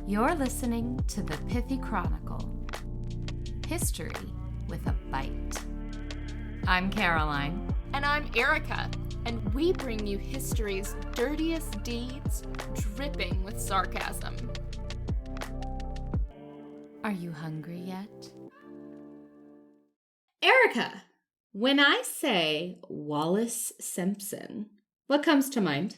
You're listening to the Pithy Chronicle. History with a bite. I'm Caroline. And I'm Erica. And we bring you history's dirtiest deeds, dripping with sarcasm. Are you hungry yet? Erica, when I say Wallis Simpson, what comes to mind?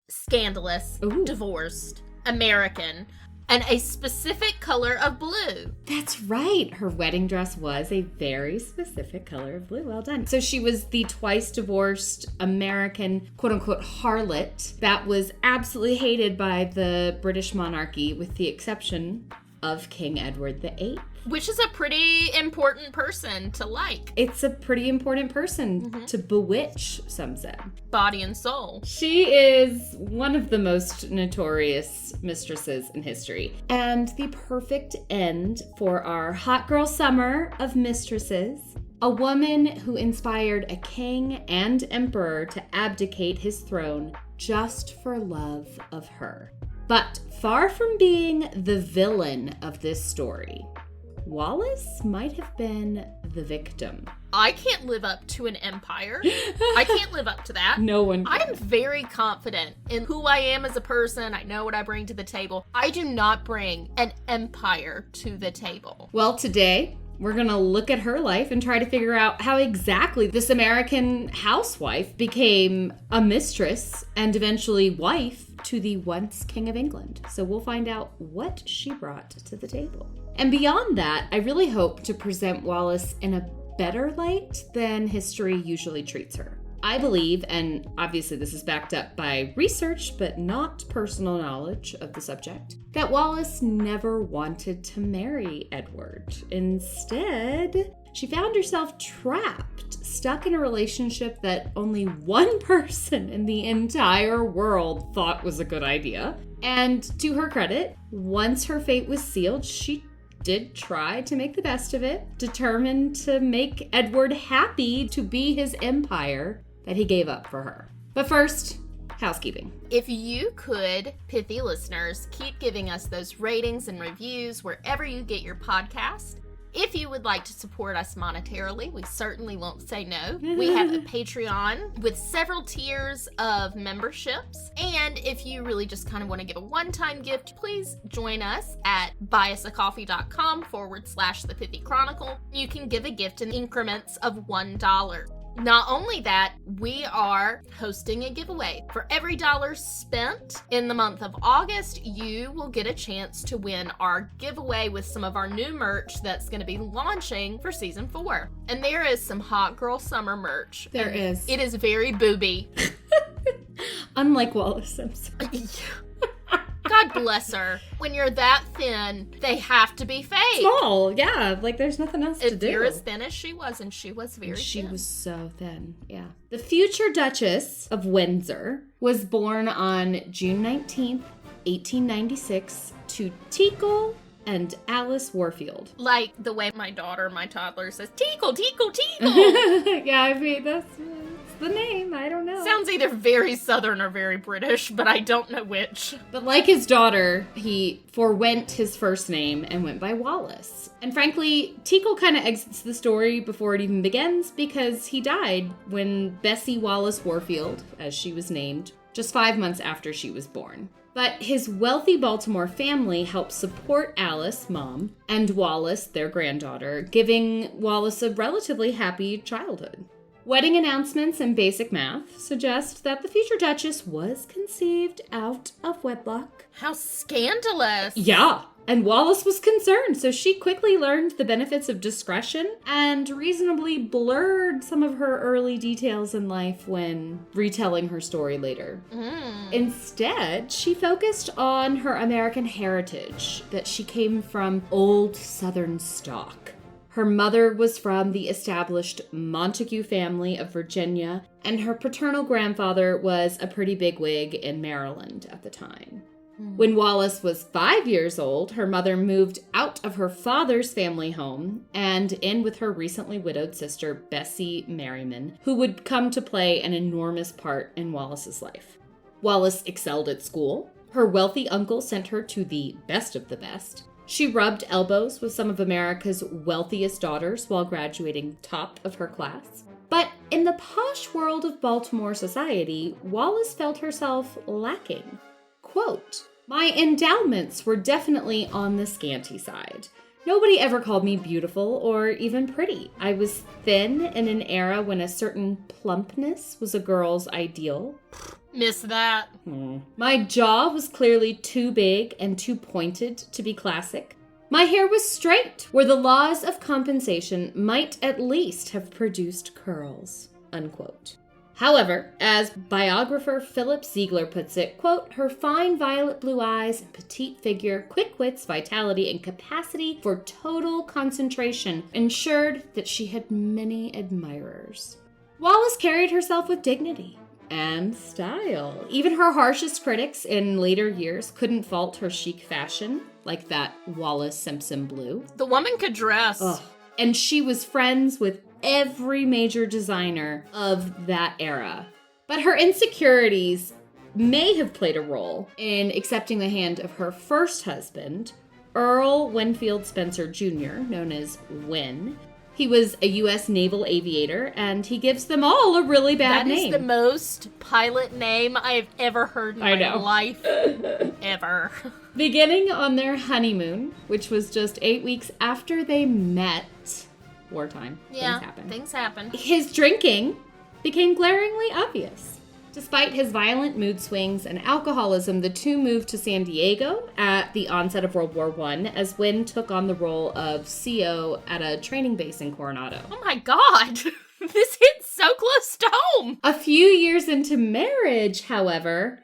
Scandalous, Ooh. divorced, American, and a specific color of blue. That's right. Her wedding dress was a very specific color of blue. Well done. So she was the twice divorced American quote-unquote harlot that was absolutely hated by the British monarchy with the exception of King Edward VIII. Which is a pretty important person to like. It's a pretty important person to bewitch, some said. Body and soul. She is one of the most notorious mistresses in history. And the perfect end for our hot girl summer of mistresses. A woman who inspired a king and emperor to abdicate his throne just for love of her. But far from being the villain of this story, Wallis might have been the victim. I can't live up to an empire. I can't live up to that. No one can. I am very confident in who I am as a person. I know what I bring to the table. I do not bring an empire to the table. Well, today, we're going to look at her life and try to figure out how exactly this American housewife became a mistress and eventually wife to the once King of England. So we'll find out what she brought to the table. And beyond that, I really hope to present Wallis in a better light than history usually treats her. I believe, and obviously this is backed up by research, but not personal knowledge of the subject, that Wallis never wanted to marry Edward. Instead, she found herself trapped, stuck in a relationship that only one person in the entire world thought was a good idea. And to her credit, once her fate was sealed, she did try to make the best of it, determined to make Edward happy to be his empire that he gave up for her. But first, housekeeping. If you could, pithy listeners, keep giving us those ratings and reviews wherever you get your podcast. If you would like to support us monetarily, we certainly won't say no. We have a Patreon with several tiers of memberships. And if you really just kind of want to give a one-time gift, please join us at buyusacoffee.com/The Pithy Chronicle. You can give a gift in increments of $1. Not only that, we are hosting a giveaway. For every $1 spent in the month of August, you will get a chance to win our giveaway with some of our new merch that's going to be launching for season 4. And there is some hot girl summer merch. There is. It is very booby. Unlike Wallis Simpson. God bless her. When you're that thin, they have to be fake. Small, yeah. Like, there's nothing else to do. You're as thin as she was, and she was very thin. She was so thin, yeah. The future Duchess of Windsor was born on June 19th, 1896, to Teakle and Alice Warfield. Like the way my toddler says, Teakle, Teakle, Teakle. Yeah, I mean, that's the name. I don't know. Sounds either very Southern or very British, but I don't know which. But like his daughter, he forwent his first name and went by Wallis. And frankly, Teakle kind of exits the story before it even begins because he died when Bessie Wallis Warfield, as she was named, just 5 months after she was born. But his wealthy Baltimore family helped support Alice, mom, and Wallis, their granddaughter, giving Wallis a relatively happy childhood. Wedding announcements and basic math suggest that the future Duchess was conceived out of wedlock. How scandalous. Yeah, and Wallis was concerned, so she quickly learned the benefits of discretion and reasonably blurred some of her early details in life when retelling her story later. Instead, she focused on her American heritage, that she came from old Southern stock. Her mother was from the established Montague family of Virginia, and her paternal grandfather was a pretty bigwig in Maryland at the time. When Wallis was 5 years old, her mother moved out of her father's family home and in with her recently widowed sister, Bessie Merriman, who would come to play an enormous part in Wallis's life. Wallis excelled at school, Her wealthy uncle sent her to the best of the best. She rubbed elbows with some of America's wealthiest daughters while graduating top of her class. But in the posh world of Baltimore society, Wallis felt herself lacking. Quote, "My endowments were definitely on the scanty side. Nobody ever called me beautiful or even pretty. I was thin in an era when a certain plumpness was a girl's ideal. Miss that. My jaw was clearly too big and too pointed to be classic. My hair was straight, where the laws of compensation might at least have produced curls." Unquote. However, as biographer Philip Ziegler puts it, quote, "Her fine violet blue eyes and petite figure, quick wits, vitality, and capacity for total concentration ensured that she had many admirers." Wallis carried herself with dignity and style. Even her harshest critics in later years couldn't fault her chic fashion, like that Wallis Simpson blue. The woman could dress. Ugh. And she was friends with every major designer of that era. But her insecurities may have played a role in accepting the hand of her first husband, Earl Winfield Spencer Jr., known as Win. He was a U.S. naval aviator, and he gives them all a really bad name. That is the most pilot name I've ever heard in my life. Ever. Beginning on their honeymoon, which was just 8 weeks after they met, wartime, things happen. His drinking became glaringly obvious. Despite his violent mood swings and alcoholism, the two moved to San Diego at the onset of World War I as Wynn took on the role of CO at a training base in Coronado. Oh my God! This hits so close to home! A few years into marriage, however,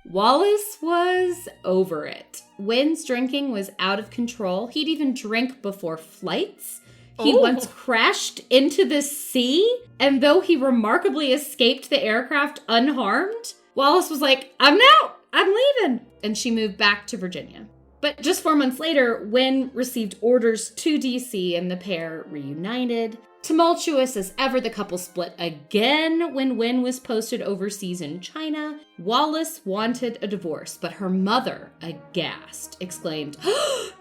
Wallis was over it. Wynn's drinking was out of control. He'd even drink before flights. He once crashed into the sea, and though he remarkably escaped the aircraft unharmed, Wallis was like, "I'm out! I'm leaving!" And she moved back to Virginia. But just 4 months later, Wynn received orders to D.C. and the pair reunited. Tumultuous as ever, the couple split again when Wynn was posted overseas in China. Wallis wanted a divorce, but her mother, aghast, exclaimed,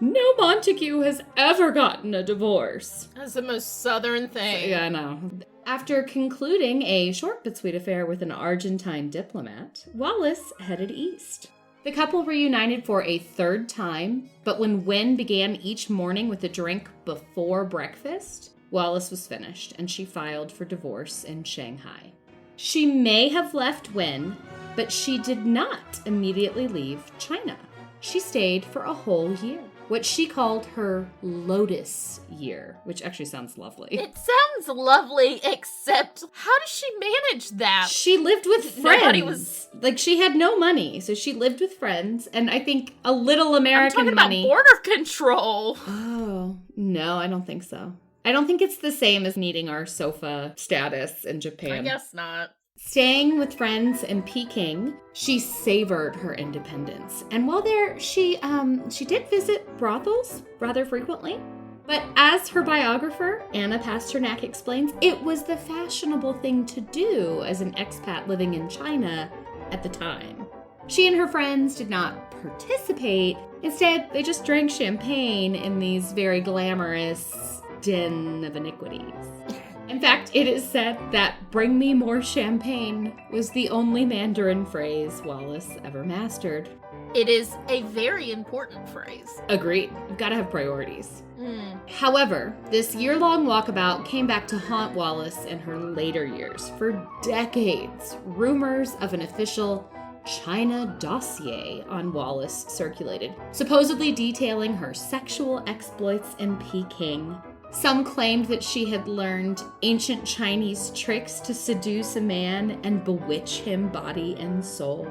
"No Montague has ever gotten a divorce." That's the most southern thing. Yeah, I know. After concluding a short but sweet affair with an Argentine diplomat, Wallis headed east. The couple reunited for a third time, but when Wynn began each morning with a drink before breakfast, Wallis was finished, and she filed for divorce in Shanghai. She may have left Wynn, but she did not immediately leave China. She stayed for a whole year, what she called her Lotus Year, which actually sounds lovely. It sounds lovely, except how does she manage that? She lived with friends. Nobody was... Like, she had no money, so she lived with friends, and I think a little American money. I'm talking about border control. Oh, no, I don't think so. I don't think it's the same as needing our sofa status in Japan. I guess not. Staying with friends in Peking, she savored her independence. And while there, she did visit brothels rather frequently. But as her biographer, Anna Pasternak, explains, it was the fashionable thing to do as an expat living in China at the time. She and her friends did not participate. Instead, they just drank champagne in these very glamorous den of iniquities. In fact, it is said that "bring me more champagne" was the only Mandarin phrase Wallis ever mastered. It is a very important phrase. Agreed. You've got to have priorities. However, this year-long walkabout came back to haunt Wallis in her later years. For decades, rumors of an official China dossier on Wallis circulated, supposedly detailing her sexual exploits in Peking. Some claimed that she had learned ancient Chinese tricks to seduce a man and bewitch him body and soul.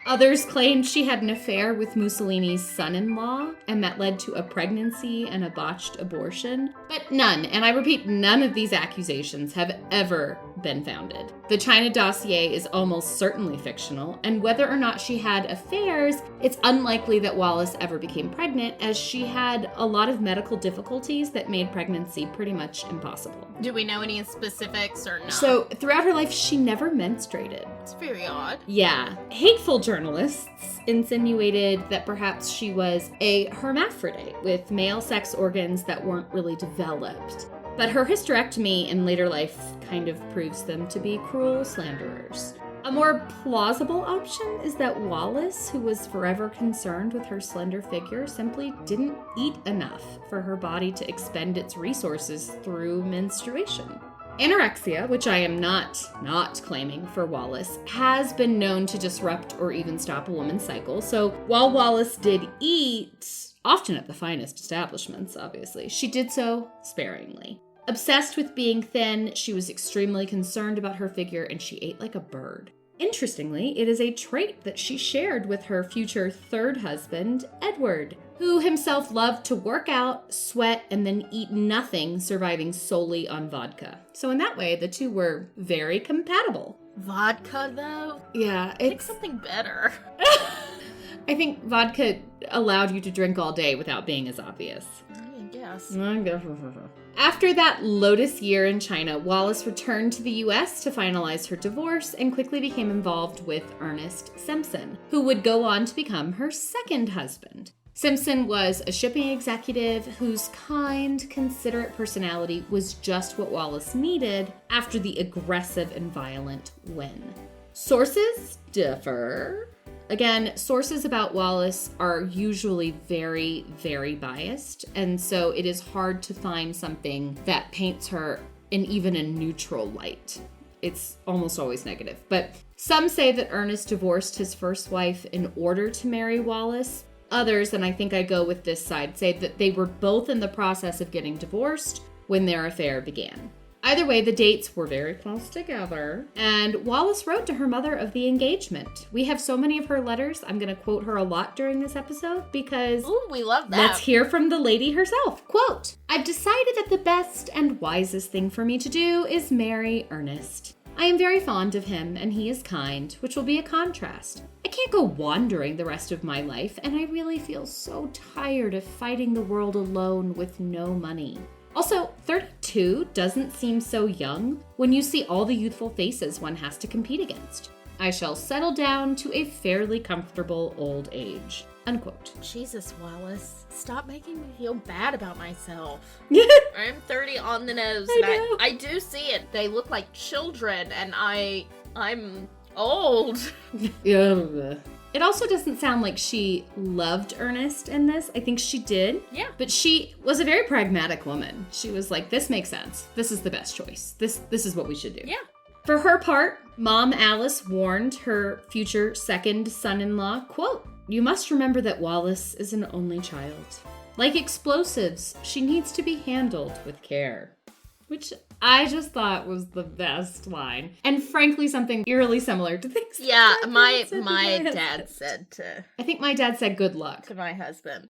Others claimed she had an affair with Mussolini's son-in-law, and that led to a pregnancy and a botched abortion. But none, and I repeat, none of these accusations have ever been founded. The China dossier is almost certainly fictional, and whether or not she had affairs, it's unlikely that Wallis ever became pregnant, as she had a lot of medical difficulties that made pregnancy pretty much impossible. Do we know any specifics or not? So, throughout her life, she never menstruated. It's very odd. Yeah. Hateful journalists insinuated that perhaps she was a hermaphrodite with male sex organs that weren't really developed. But her hysterectomy in later life kind of proves them to be cruel slanderers. A more plausible option is that Wallis, who was forever concerned with her slender figure, simply didn't eat enough for her body to expend its resources through menstruation. Anorexia, which I am not claiming for Wallis, has been known to disrupt or even stop a woman's cycle. So while Wallis did eat, often at the finest establishments, obviously, she did so sparingly. Obsessed with being thin, she was extremely concerned about her figure, and she ate like a bird. Interestingly, it is a trait that she shared with her future third husband, Edward, who himself loved to work out, sweat, and then eat nothing, surviving solely on vodka. So in that way, the two were very compatible. Vodka, though? Yeah, Pick something better. I think vodka allowed you to drink all day without being as obvious. Yes. After that lotus year in China, Wallis returned to the U.S. to finalize her divorce and quickly became involved with Ernest Simpson, who would go on to become her second husband. Simpson was a shipping executive whose kind, considerate personality was just what Wallis needed after the aggressive and violent win. Sources differ. Again, sources about Wallis are usually very, very biased, and so it is hard to find something that paints her in even a neutral light. It's almost always negative. But some say that Ernest divorced his first wife in order to marry Wallis. Others, and I think I go with this side, say that they were both in the process of getting divorced when their affair began. Either way, the dates were very close together, and Wallis wrote to her mother of the engagement. We have so many of her letters. I'm going to quote her a lot during this episode because we love that. Let's hear from the lady herself. Quote, "I've decided that the best and wisest thing for me to do is marry Ernest. I am very fond of him, and he is kind, which will be a contrast. I can't go wandering the rest of my life, and I really feel so tired of fighting the world alone with no money. Also, 32 doesn't seem so young when you see all the youthful faces one has to compete against. I shall settle down to a fairly comfortable old age." Unquote. Jesus, Wallis, stop making me feel bad about myself. I'm 30 on the nose, and I do see it. They look like children, and I'm old. Yeah. It also doesn't sound like she loved Ernest in this. I think she did. Yeah. But she was a very pragmatic woman. She was like, this makes sense. This is the best choice. This is what we should do. Yeah. For her part, Mom Alice warned her future second son-in-law, quote, "You must remember that Wallis is an only child. Like explosives, she needs to be handled with care." Which I just thought was the best line. And frankly, something eerily similar to things. Yeah, my dad said I think my dad said good luck. to my husband.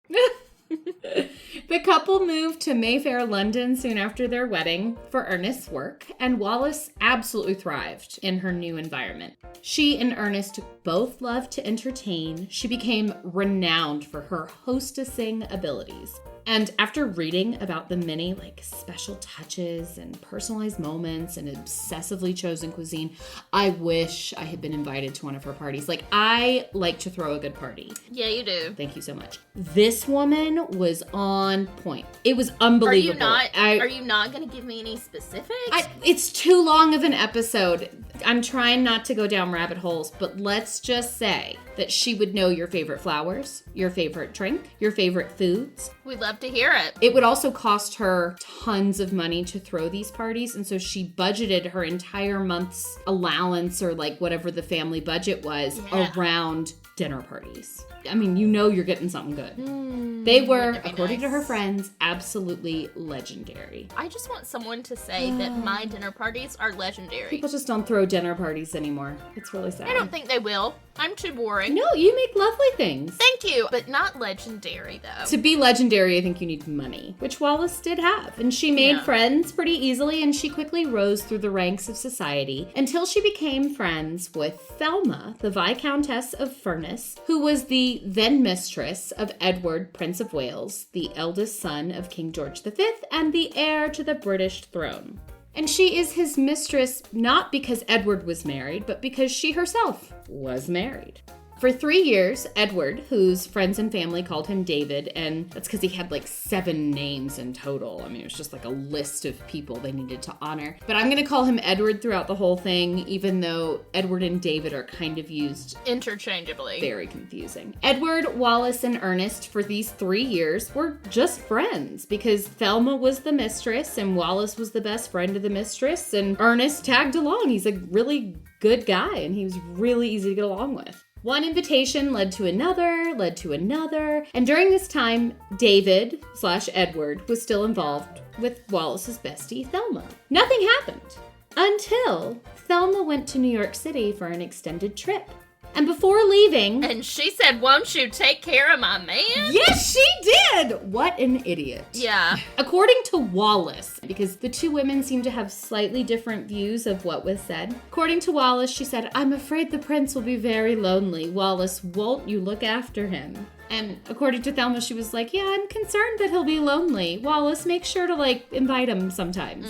The couple moved to Mayfair, London soon after their wedding for Ernest's work, and Wallis absolutely thrived in her new environment. She and Ernest both loved to entertain. She became renowned for her hostessing abilities. And after reading about the many special touches and personalized moments and obsessively chosen cuisine, I wish I had been invited to one of her parties. I like to throw a good party. Yeah, you do. Thank you so much. This woman was on point. It was unbelievable. Are you not going to give me any specifics? It's too long of an episode. I'm trying not to go down rabbit holes, but let's just say that she would know your favorite flowers, your favorite drink, your favorite foods. We'd love to hear it. It would also cost her tons of money to throw these parties, and so she budgeted her entire month's allowance or whatever the family budget was around dinner parties. I mean, you're getting something good. They were, according to her friends, absolutely legendary. I just want someone to say that my dinner parties are legendary. People just don't throw dinner parties anymore. It's really sad. I don't think they will. I'm too boring. No, you make lovely things. Thank you, but not legendary, though. To be legendary, I think you need money, which Wallis did have. And she made friends pretty easily, and she quickly rose through the ranks of society until she became friends with Thelma, the Viscountess of Furness, who was the then mistress of Edward, Prince of Wales, the eldest son of King George V and the heir to the British throne. And she is his mistress not because Edward was married, but because she herself was married. For 3 years, Edward, whose friends and family called him David, and that's because he had like 7 names in total. I mean, it was just like a list of people they needed to honor. But I'm going to call him Edward throughout the whole thing, even though Edward and David are kind of used interchangeably. Very confusing. Edward, Wallis, and Ernest for these 3 years were just friends because Thelma was the mistress and Wallis was the best friend of the mistress, and Ernest tagged along. He's a really good guy and he was really easy to get along with. One invitation led to another, and during this time, David/Edward was still involved with Wallis's bestie, Thelma. Nothing happened until Thelma went to New York City for an extended trip. And before leaving... And she said, "Won't you take care of my man?" Yes, she did! What an idiot. Yeah. According to Wallis, because the two women seem to have slightly different views of what was said. According to Wallis, she said, "I'm afraid the prince will be very lonely. Wallis, won't you look after him?" And according to Thelma, she was like, "Yeah, I'm concerned that he'll be lonely. Wallis, make sure to, invite him sometimes."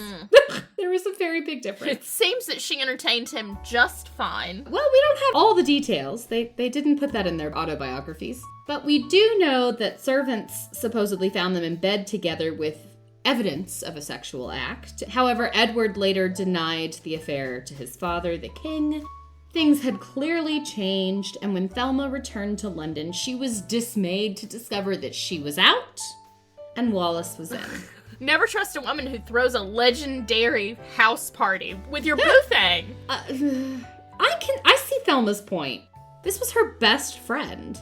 There was a very big difference. It seems that she entertained him just fine. Well, we don't have all the details. They didn't put that in their autobiographies. But we do know that servants supposedly found them in bed together with evidence of a sexual act. However, Edward later denied the affair to his father, the king. Things had clearly changed, and when Thelma returned to London, she was dismayed to discover that she was out and Wallis was in. Never trust a woman who throws a legendary house party with your boo thing. I see Thelma's point. This was her best friend.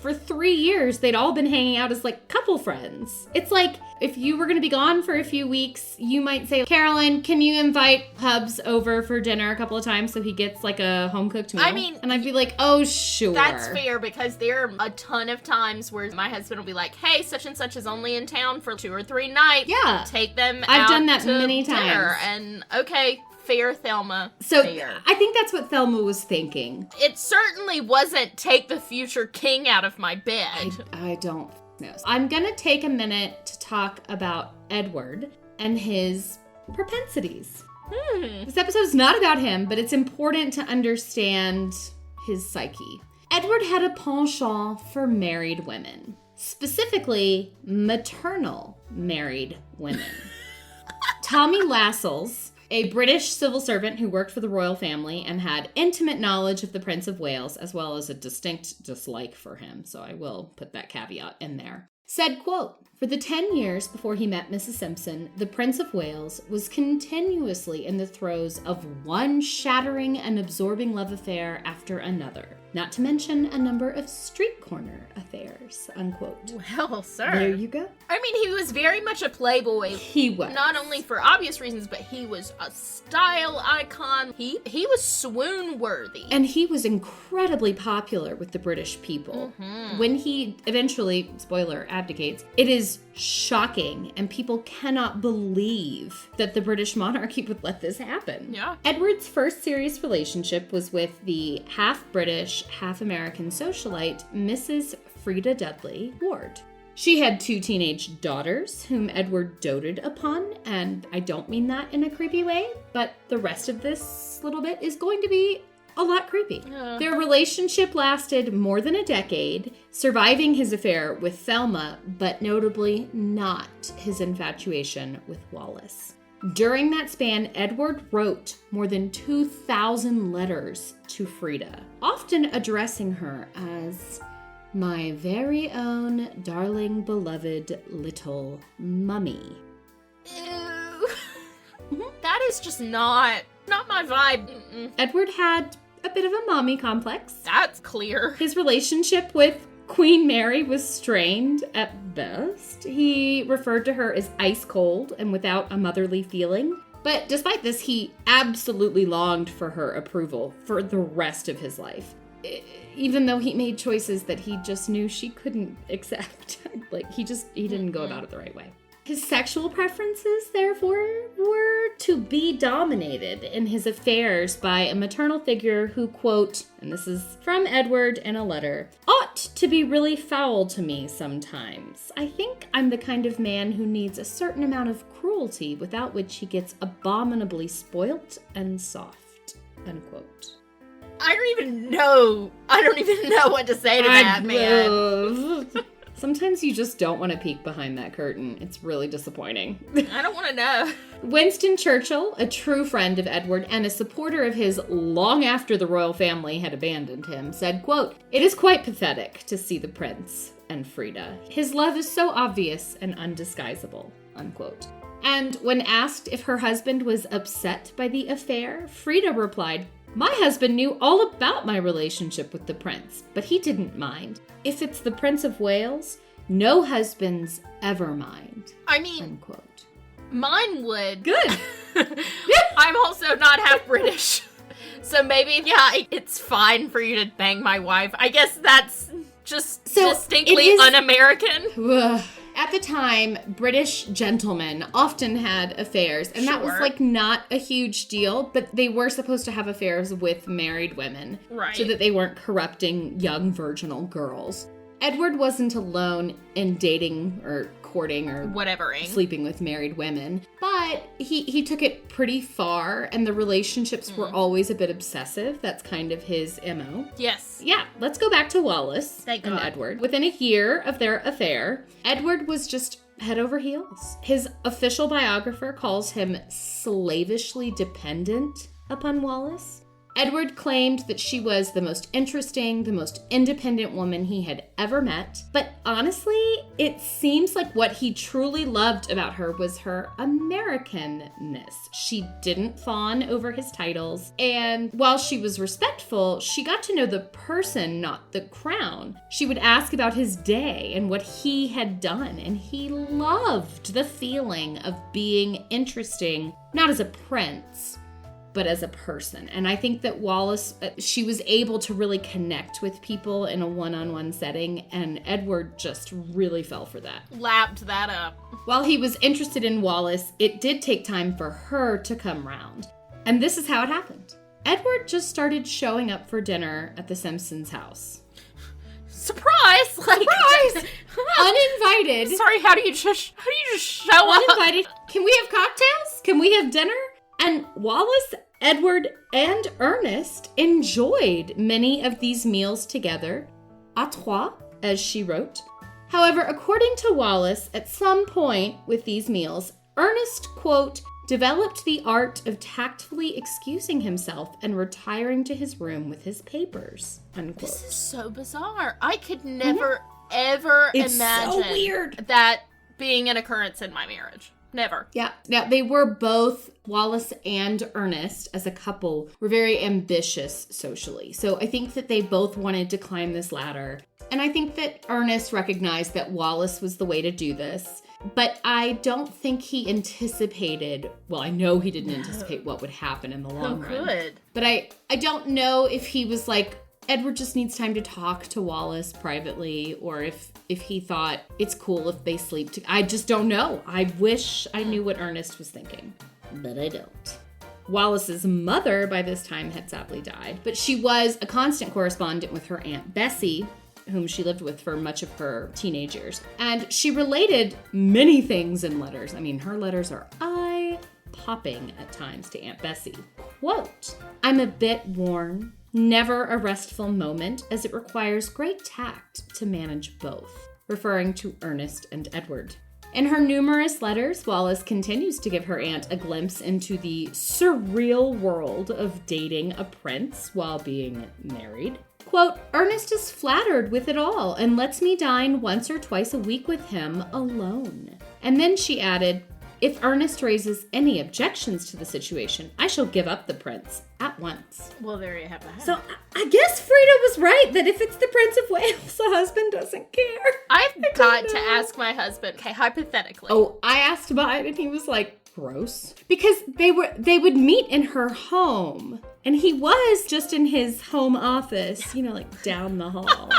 For 3 years, they'd all been hanging out as couple friends. It's like if you were going to be gone for a few weeks, you might say, "Caroline, can you invite Hubs over for dinner a couple of times so he gets a home-cooked meal?" I mean, and I'd be like, "Oh, sure." That's fair because there are a ton of times where my husband will be like, "Hey, such and such is only in town for 2 or 3 nights. Yeah. Take them out I've done that to many dinner." times. And okay, fair, Thelma. So fair. I think that's what Thelma was thinking. It certainly wasn't take the future king out of my bed. I don't know. I'm going to take a minute to talk about Edward and his propensities. This episode's not about him, but it's important to understand his psyche. Edward had a penchant for married women, specifically maternal married women. Tommy Lascelles, a British civil servant who worked for the royal family and had intimate knowledge of the Prince of Wales, as well as a distinct dislike for him, so I will put that caveat in there, said, quote, "For the 10 years before he met Mrs. Simpson, the Prince of Wales was continuously in the throes of one shattering and absorbing love affair after another, not to mention a number of street corner affairs," unquote. Well, sir. There you go. I mean, he was very much a playboy. He was. Not only for obvious reasons, but he was a style icon. He was swoon-worthy. And he was incredibly popular with the British people. When he eventually, spoiler, abdicates, it is shocking, and people cannot believe that the British monarchy would let this happen. Yeah. Edward's first serious relationship was with the half-British, half-American socialite, Mrs. Frida Dudley Ward. She had 2 teenage daughters whom Edward doted upon, and I don't mean that in a creepy way, but the rest of this little bit is going to be a lot creepy. Their relationship lasted more than a decade, surviving his affair with Thelma, but notably not his infatuation with Wallis. During that span, Edward wrote more than 2,000 letters to Frida, often addressing her as "my very own darling beloved little mummy." Ew. That is just not my vibe. Edward had a bit of a mommy complex. That's clear. His relationship with Queen Mary was strained at best. He referred to her as ice cold and without a motherly feeling. But despite this, he absolutely longed for her approval for the rest of his life, even though he made choices that he just knew she couldn't accept. He didn't go about it the right way. His sexual preferences, therefore, were to be dominated in his affairs by a maternal figure who, quote, and this is from Edward in a letter, "ought to be really foul to me sometimes. I think I'm the kind of man who needs a certain amount of cruelty without which he gets abominably spoilt and soft," unquote. I don't even know what to say to that, man. Sometimes you just don't want to peek behind that curtain. It's really disappointing. I don't want to know. Winston Churchill, a true friend of Edward and a supporter of his long after the royal family had abandoned him, said, quote, "It is quite pathetic to see the prince and Frida. His love is so obvious and undisguisable," unquote. And when asked if her husband was upset by the affair, Frida replied, "My husband knew all about my relationship with the prince, but he didn't mind. If it's the Prince of Wales, no husbands ever mind." I mean, unquote. Mine would. Good. I'm also not half British. So maybe, yeah, it's fine for you to bang my wife. I guess that's just distinctly un-American. At the time, British gentlemen often had affairs, and that was like not a huge deal, but they were supposed to have affairs with married women, right? So that they weren't corrupting young virginal girls. Edward wasn't alone in dating or courting or whatevering, sleeping with married women, but he took it pretty far, and the relationships were always a bit obsessive. That's kind of his MO. Yes. Yeah, let's go back to Wallis and Edward. Within a year of their affair, Edward was just head over heels. His official biographer calls him slavishly dependent upon Wallis. Edward claimed that she was the most interesting, the most independent woman he had ever met. But honestly, it seems like what he truly loved about her was her Americanness. She didn't fawn over his titles. And while she was respectful, she got to know the person, not the crown. She would ask about his day and what he had done. And he loved the feeling of being interesting, not as a prince, but as a person. And I think that Wallis, she was able to really connect with people in a one-on-one setting, and Edward just really fell for that. Lapped that up. While he was interested in Wallis, it did take time for her to come round. And this is how it happened. Edward just started showing up for dinner at the Simpsons' house. Surprise! Surprise! Uninvited. Sorry, how do you just show up? Uninvited. Can we have cocktails? Can we have dinner? And Wallis, Edward, and Ernest enjoyed many of these meals together, à trois, as she wrote. However, according to Wallis, at some point with these meals, Ernest, quote, developed the art of tactfully excusing himself and retiring to his room with his papers, unquote. This is so bizarre. I could never, ever imagine so weird. That being an occurrence in my marriage. Never. Yeah. Now, they were both, Wallis and Ernest, as a couple, were very ambitious socially. So I think that they both wanted to climb this ladder. And I think that Ernest recognized that Wallis was the way to do this. But I don't think he anticipated, well, I know he didn't anticipate what would happen in the long run. Good. But I don't know if he was like, Edward just needs time to talk to Wallis privately, or if he thought it's cool if they sleep together. I just don't know. I wish I knew what Ernest was thinking, but I don't. Wallis's mother by this time had sadly died, but she was a constant correspondent with her Aunt Bessie, whom she lived with for much of her teenage years. And she related many things in letters. I mean, her letters are eye-popping at times to Aunt Bessie. Quote, "I'm a bit worn. Never a restful moment, as it requires great tact to manage both," referring to Ernest and Edward. In her numerous letters, Wallis continues to give her aunt a glimpse into the surreal world of dating a prince while being married. Quote, "Ernest is flattered with it all and lets me dine once or twice a week with him alone." And then she added, "If Ernest raises any objections to the situation, I shall give up the prince at once." Well, there you have that. So I guess Frida was right that if it's the Prince of Wales, the husband doesn't care. I've got to ask my husband, okay, hypothetically. Oh, I asked mine and he was like, gross. Because they would meet in her home. And he was just in his home office, like down the hall.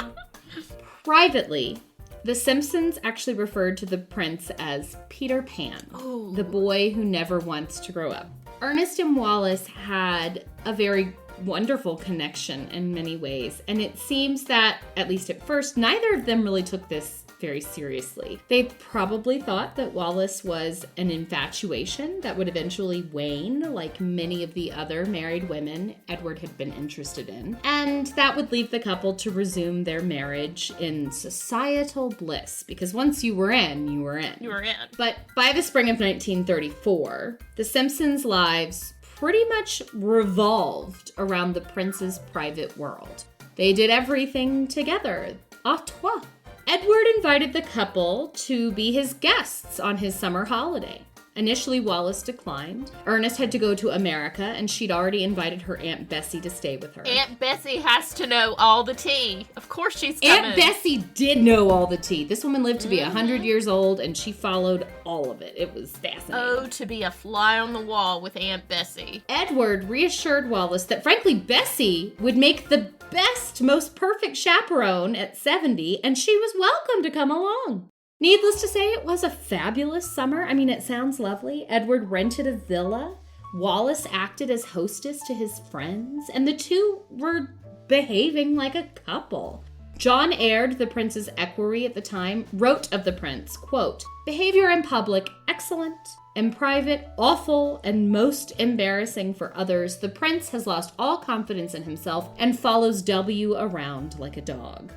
Privately, the Simpsons actually referred to the prince as Peter Pan, the boy who never wants to grow up. Ernest and Wallis had a very wonderful connection in many ways. And it seems that, at least at first, neither of them really took this very seriously. They probably thought that Wallis was an infatuation that would eventually wane, like many of the other married women Edward had been interested in. And that would leave the couple to resume their marriage in societal bliss, because once you were in, you were in. You were in. But by the spring of 1934, the Simpsons' lives pretty much revolved around the prince's private world. They did everything together, à trois. Edward invited the couple to be his guests on his summer holiday. Initially, Wallis declined. Ernest had to go to America, and she'd already invited her Aunt Bessie to stay with her. Aunt Bessie has to know all the tea. Of course she's coming. Aunt Bessie did know all the tea. This woman lived to be 100 years old, and she followed all of it. It was fascinating. Oh, to be a fly on the wall with Aunt Bessie. Edward reassured Wallis that, frankly, Bessie would make the best, most perfect chaperone at 70, and she was welcome to come along. Needless to say, it was a fabulous summer. I mean, it sounds lovely. Edward rented a villa. Wallis acted as hostess to his friends, and the two were behaving like a couple. John Aird, the prince's equerry at the time, wrote of the prince, quote, "Behavior in public, excellent. In private, awful and most embarrassing for others. The prince has lost all confidence in himself and follows W around like a dog,"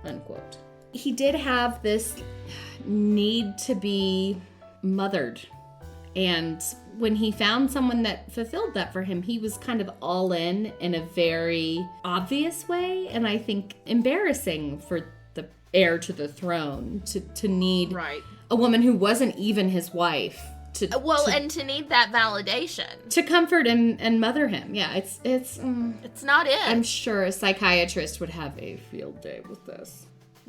unquote. He did have this need to be mothered. And when he found someone that fulfilled that for him, he was kind of all in a very obvious way. And I think embarrassing for the heir to the throne to need a woman who wasn't even his wife. And to need that validation. To comfort and mother him. Yeah, it's not it. I'm sure a psychiatrist would have a field day with this.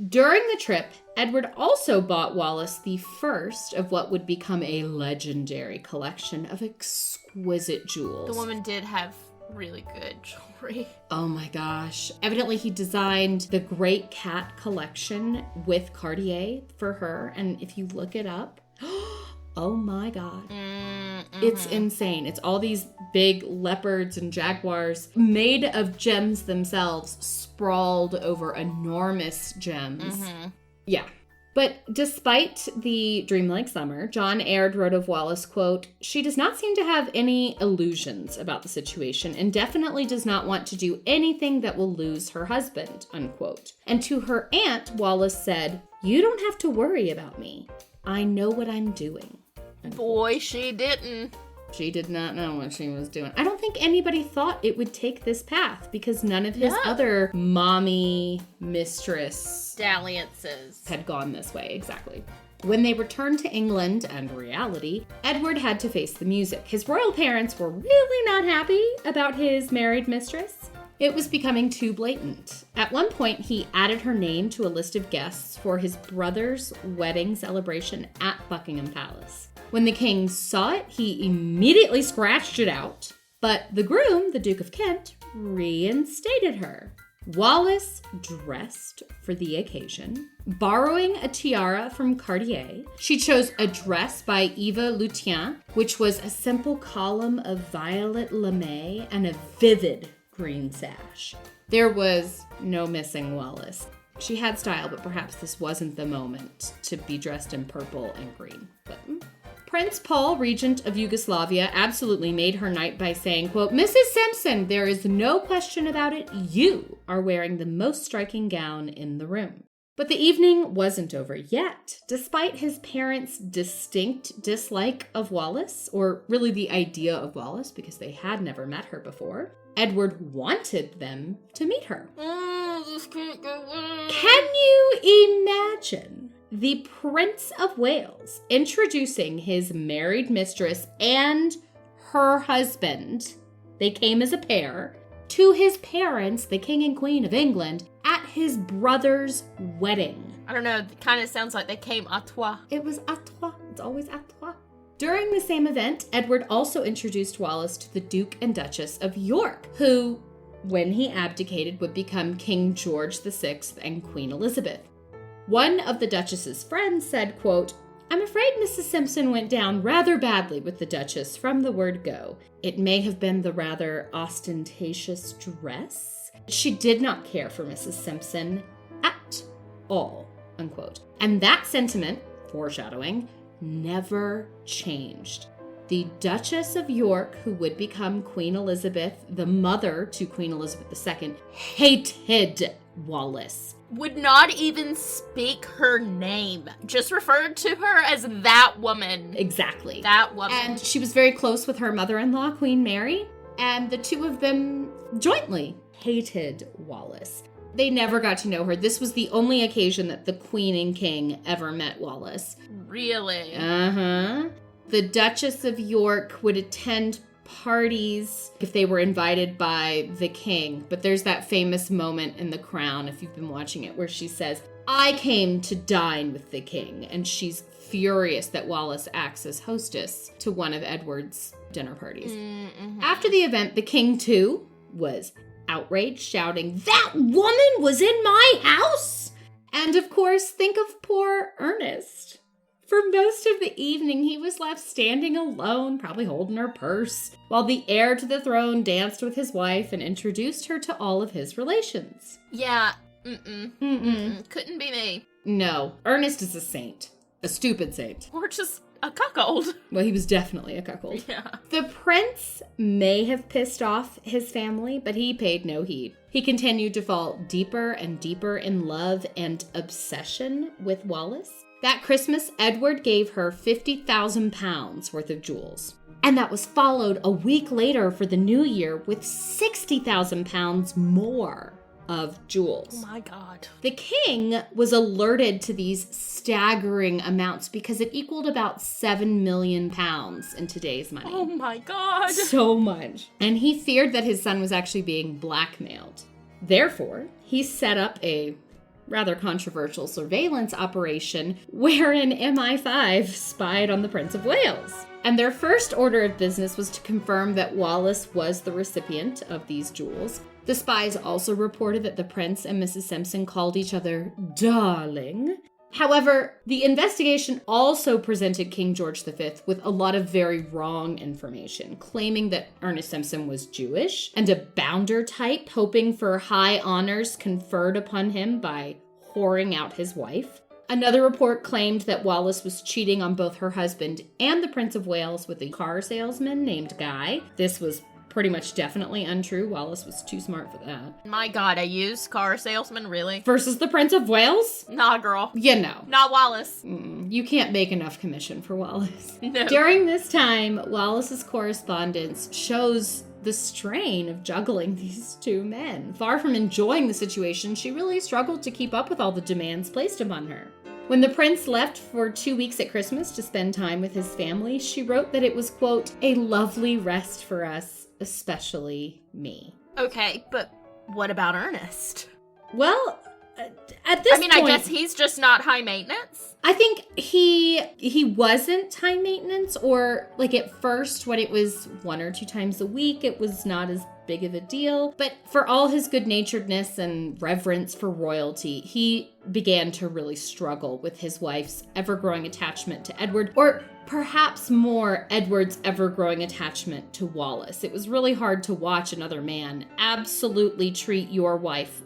During the trip, Edward also bought Wallis the first of what would become a legendary collection of exquisite jewels. The woman did have really good jewelry. Oh my gosh. Evidently, he designed the Great Cat collection with Cartier for her. And if you look it up, oh my God. It's insane. It's all these big leopards and jaguars made of gems themselves, sprawled over enormous gems. Yeah. But despite the dreamlike summer, John Aird wrote of Wallis, quote, "She does not seem to have any illusions about the situation and definitely does not want to do anything that will lose her husband," unquote. And to her aunt, Wallis said, "You don't have to worry about me. I know what I'm doing." Boy, she didn't. She did not know what she was doing. I don't think anybody thought it would take this path because none of his other mommy, mistress dalliances had gone this way. Exactly. When they returned to England and reality, Edward had to face the music. His royal parents were really not happy about his married mistress. It was becoming too blatant. At one point, he added her name to a list of guests for his brother's wedding celebration at Buckingham Palace. When the king saw it, he immediately scratched it out. But the groom, the Duke of Kent, reinstated her. Wallis dressed for the occasion, borrowing a tiara from Cartier. She chose a dress by Eva Lutien, which was a simple column of violet lame and a vivid green sash. There was no missing Wallis. She had style, but perhaps this wasn't the moment to be dressed in purple and green. But Prince Paul, regent of Yugoslavia, absolutely made her night by saying, quote, "Mrs. Simpson, there is no question about it. You are wearing the most striking gown in the room." But the evening wasn't over yet. Despite his parents' distinct dislike of Wallis, or really the idea of Wallis because they had never met her before, Edward wanted them to meet her. This can't go on. Can you imagine the Prince of Wales introducing his married mistress and her husband, they came as a pair, to his parents, the King and Queen of England, at his brother's wedding? I don't know, it kind of sounds like they came à trois. It was à trois. It's always à trois. During the same event, Edward also introduced Wallis to the Duke and Duchess of York, who, when he abdicated, would become King George VI and Queen Elizabeth. One of the Duchess's friends said, quote, I'm afraid Mrs. Simpson went down rather badly with the Duchess from the word go. It may have been the rather ostentatious dress. She did not care for Mrs. Simpson at all, unquote. And that sentiment, foreshadowing, never changed. The Duchess of York, who would become Queen Elizabeth, the mother to Queen Elizabeth II, hated Wallis. Would not even speak her name. Just referred to her as that woman. Exactly. That woman. And she was very close with her mother-in-law, Queen Mary, and the two of them jointly hated Wallis. They never got to know her. This was the only occasion that the Queen and King ever met Wallis. Really? Uh-huh. The Duchess of York would attend parties if they were invited by the king. But there's that famous moment in The Crown, if you've been watching it, where she says, I came to dine with the king. And she's furious that Wallis acts as hostess to one of Edward's dinner parties. Mm-hmm. After the event, the king, too, was outraged, shouting, that woman was in my house! And of course, think of poor Ernest. For most of the evening, he was left standing alone, probably holding her purse, while the heir to the throne danced with his wife and introduced her to all of his relations. Yeah, couldn't be me. No, Ernest is a saint. A stupid saint. Or just a cuckold. Well, he was definitely a cuckold. Yeah. The prince may have pissed off his family, but he paid no heed. He continued to fall deeper and deeper in love and obsession with Wallis. That Christmas, Edward gave her £50,000 worth of jewels. And that was followed a week later for the new year with £60,000 more of jewels. Oh my God. The king was alerted to these staggering amounts because it equaled about £7 million in today's money. Oh my God. So much. And he feared that his son was actually being blackmailed. Therefore, he set up a rather controversial surveillance operation wherein MI5 spied on the Prince of Wales. And their first order of business was to confirm that Wallis was the recipient of these jewels. The spies also reported that the prince and Mrs. Simpson called each other darling. However, the investigation also presented King George V with a lot of very wrong information, claiming that Ernest Simpson was Jewish and a bounder type, hoping for high honors conferred upon him by whoring out his wife. Another report claimed that Wallis was cheating on both her husband and the Prince of Wales with a car salesman named Guy. This was pretty much definitely untrue. Wallis was too smart for that. My God, a used car salesman, really? Versus the Prince of Wales? Nah, girl. You know. Not Wallis. You can't make enough commission for Wallis. No. During this time, Wallis's correspondence shows the strain of juggling these two men. Far from enjoying the situation, she really struggled to keep up with all the demands placed upon her. When the prince left for 2 weeks at Christmas to spend time with his family, she wrote that it was, quote, a lovely rest for us, especially me. Okay, but what about Ernest? Well, at this point, I guess he's just not high maintenance. I think he wasn't high maintenance, or like at first when it was 1 or 2 times a week, it was not as big of a deal. But for all his good-naturedness and reverence for royalty, he began to really struggle with his wife's ever-growing attachment to Edward, or perhaps more, Edward's ever-growing attachment to Wallis. It was really hard to watch another man absolutely treat your wife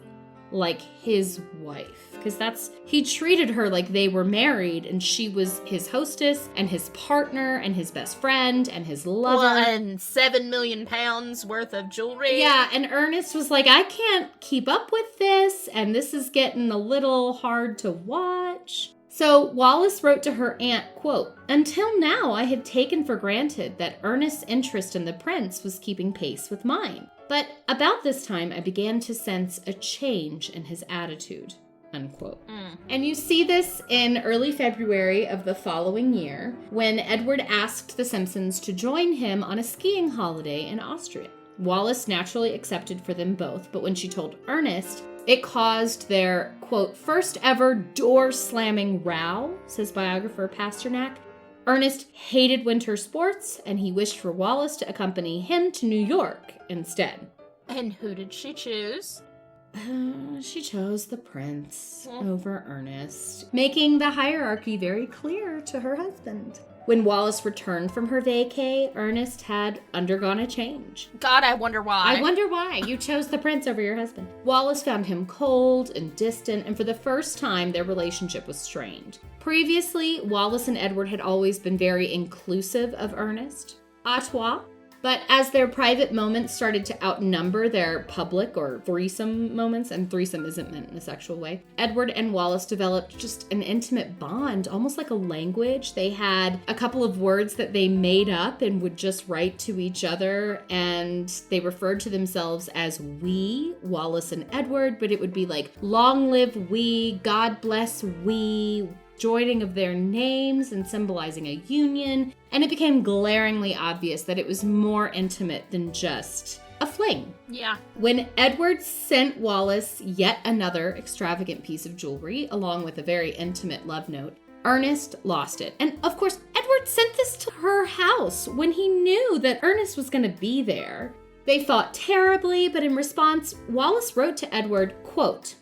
like his wife, because he treated her like they were married and she was his hostess and his partner and his best friend and his lover. Well, and £7 million worth of jewelry. Yeah, and Ernest was like, I can't keep up with this, and this is getting a little hard to watch. So Wallis wrote to her aunt, quote, until now I had taken for granted that Ernest's interest in the prince was keeping pace with mine. But about this time, I began to sense a change in his attitude, unquote. And you see this in early February of the following year, when Edward asked the Simpsons to join him on a skiing holiday in Austria. Wallis naturally accepted for them both, but when she told Ernest, it caused their, quote, first ever door-slamming row, says biographer Pasternak. Ernest hated winter sports, and he wished for Wallis to accompany him to New York instead. And who did she choose? She chose the prince over Ernest, making the hierarchy very clear to her husband. When Wallis returned from her vacay, Ernest had undergone a change. God, I wonder why. I wonder why you chose the prince over your husband. Wallis found him cold and distant, and for the first time, their relationship was strained. Previously, Wallis and Edward had always been very inclusive of Ernest. À toi. But as their private moments started to outnumber their public or threesome moments, and threesome isn't meant in a sexual way, Edward and Wallis developed just an intimate bond, almost like a language. They had a couple of words that they made up and would just write to each other, and they referred to themselves as we, Wallis and Edward, but it would be like, long live we, God bless we, joining of their names and symbolizing a union, and it became glaringly obvious that it was more intimate than just a fling. Yeah. When Edward sent Wallis yet another extravagant piece of jewelry, along with a very intimate love note, Ernest lost it. And of course, Edward sent this to her house when he knew that Ernest was going to be there. They fought terribly, but in response, Wallis wrote to Edward, quote,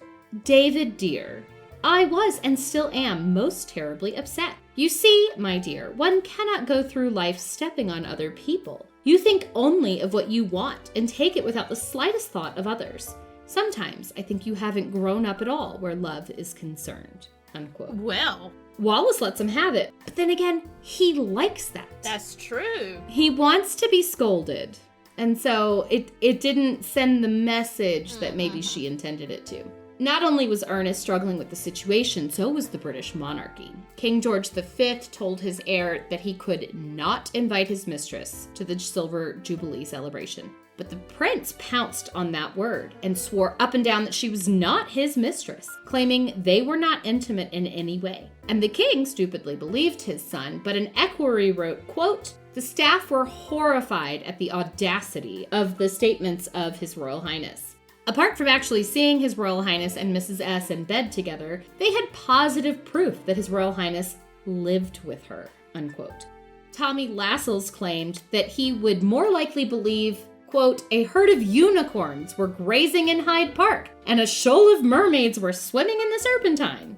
"David dear, I was and still am most terribly upset. You see, my dear, one cannot go through life stepping on other people. You think only of what you want and take it without the slightest thought of others. Sometimes I think you haven't grown up at all where love is concerned." Unquote. Well, Wallis lets him have it, but then again, he likes that. that's true. He wants to be scolded, and so it didn't send the message that maybe she intended it to. Not only was Ernest struggling with the situation, so was the British monarchy. King George V told his heir that he could not invite his mistress to the Silver Jubilee celebration. But the prince pounced on that word and swore up and down that she was not his mistress, claiming they were not intimate in any way. And the king stupidly believed his son, but an equerry wrote, quote, "The staff were horrified at the audacity of the statements of His Royal Highness." Apart from actually seeing His Royal Highness and Mrs. S in bed together, they had positive proof that His Royal Highness lived with her, unquote. Tommy Lascelles claimed that he would more likely believe, quote, "A herd of unicorns were grazing in Hyde Park and a shoal of mermaids were swimming in the Serpentine,"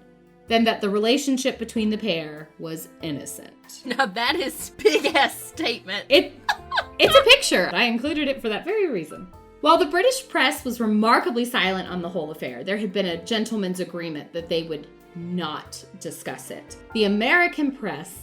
than that the relationship between the pair was innocent. Now that is big-ass statement. It's a picture. I included it for that very reason. While the British press was remarkably silent on the whole affair, there had been a gentleman's agreement that they would not discuss it. The American press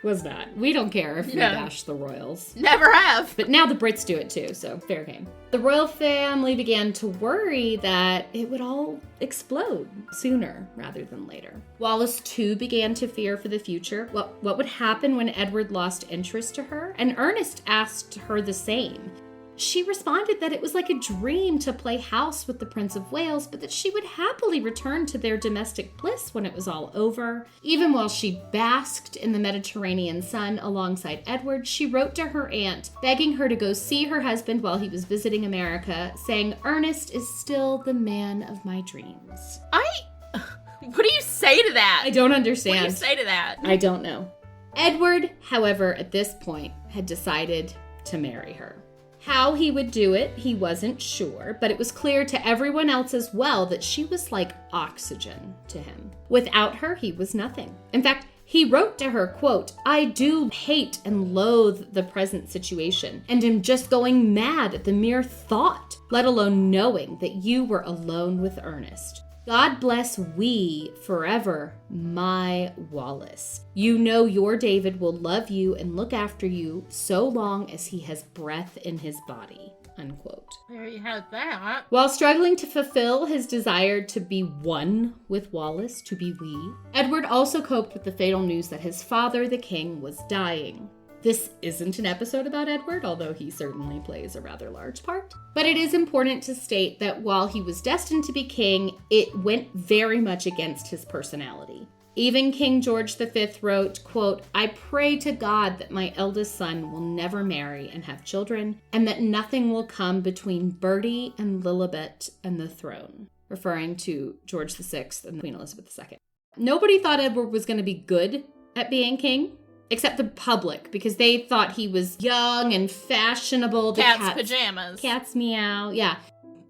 was not. We don't care if we bash the royals. Never have. But now the Brits do it too, so fair game. The royal family began to worry that it would all explode sooner rather than later. Wallis too began to fear for the future. What would happen when Edward lost interest to her? And Ernest asked her the same. She responded that it was like a dream to play house with the Prince of Wales, but that she would happily return to their domestic bliss when it was all over. Even while she basked in the Mediterranean sun alongside Edward, she wrote to her aunt, begging her to go see her husband while he was visiting America, saying, "Ernest is still the man of my dreams." What do you say to that? I don't understand. What do you say to that? I don't know. Edward, however, at this point, had decided to marry her. How he would do it, he wasn't sure, but it was clear to everyone else as well that she was like oxygen to him. Without her, he was nothing. In fact, he wrote to her, quote, "I do hate and loathe the present situation, and am just going mad at the mere thought, let alone knowing that you were alone with Ernest. God bless we forever, my Wallis. You know your David will love you and look after you so long as he has breath in his body," unquote. There you have that. While struggling to fulfill his desire to be one with Wallis, to be we, Edward also coped with the fatal news that his father, the king, was dying. This isn't an episode about Edward, although he certainly plays a rather large part. But it is important to state that while he was destined to be king, it went very much against his personality. Even King George V wrote, quote, "I pray to God that my eldest son will never marry and have children, and that nothing will come between Bertie and Lilibet and the throne," referring to George VI and Queen Elizabeth II. Nobody thought Edward was going to be good at being king, except the public, because they thought he was young and fashionable. Cat's pajamas. Cat's meow, yeah.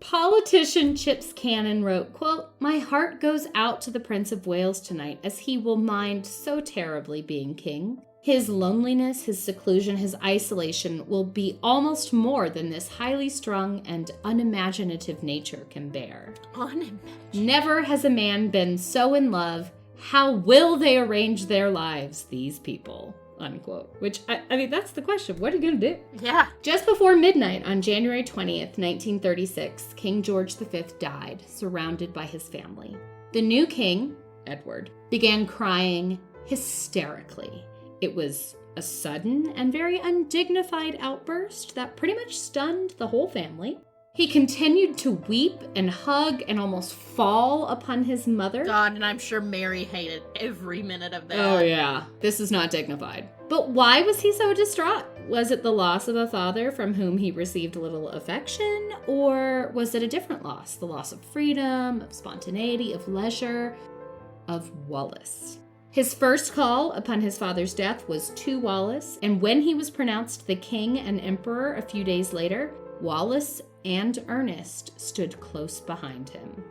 Politician Chips Cannon wrote, quote, "My heart goes out to the Prince of Wales tonight, as he will mind so terribly being king. His loneliness, his seclusion, his isolation will be almost more than this highly strung and unimaginative nature can bear. Never has a man been so in love. How will they arrange their lives, these people?" Unquote. Which, I mean, that's the question. What are you going to do? Yeah. Just before midnight on January 20th, 1936, King George V died, surrounded by his family. The new king, Edward, began crying hysterically. It was a sudden and very undignified outburst that pretty much stunned the whole family. He continued to weep and hug and almost fall upon his mother. God, and I'm sure Mary hated every minute of that. Oh, yeah. This is not dignified. But why was he so distraught? Was it the loss of a father from whom he received little affection? Or was it a different loss? The loss of freedom, of spontaneity, of leisure, of Wallis. His first call upon his father's death was to Wallis, and when he was pronounced the king and emperor a few days later, Wallis and Ernest stood close behind him.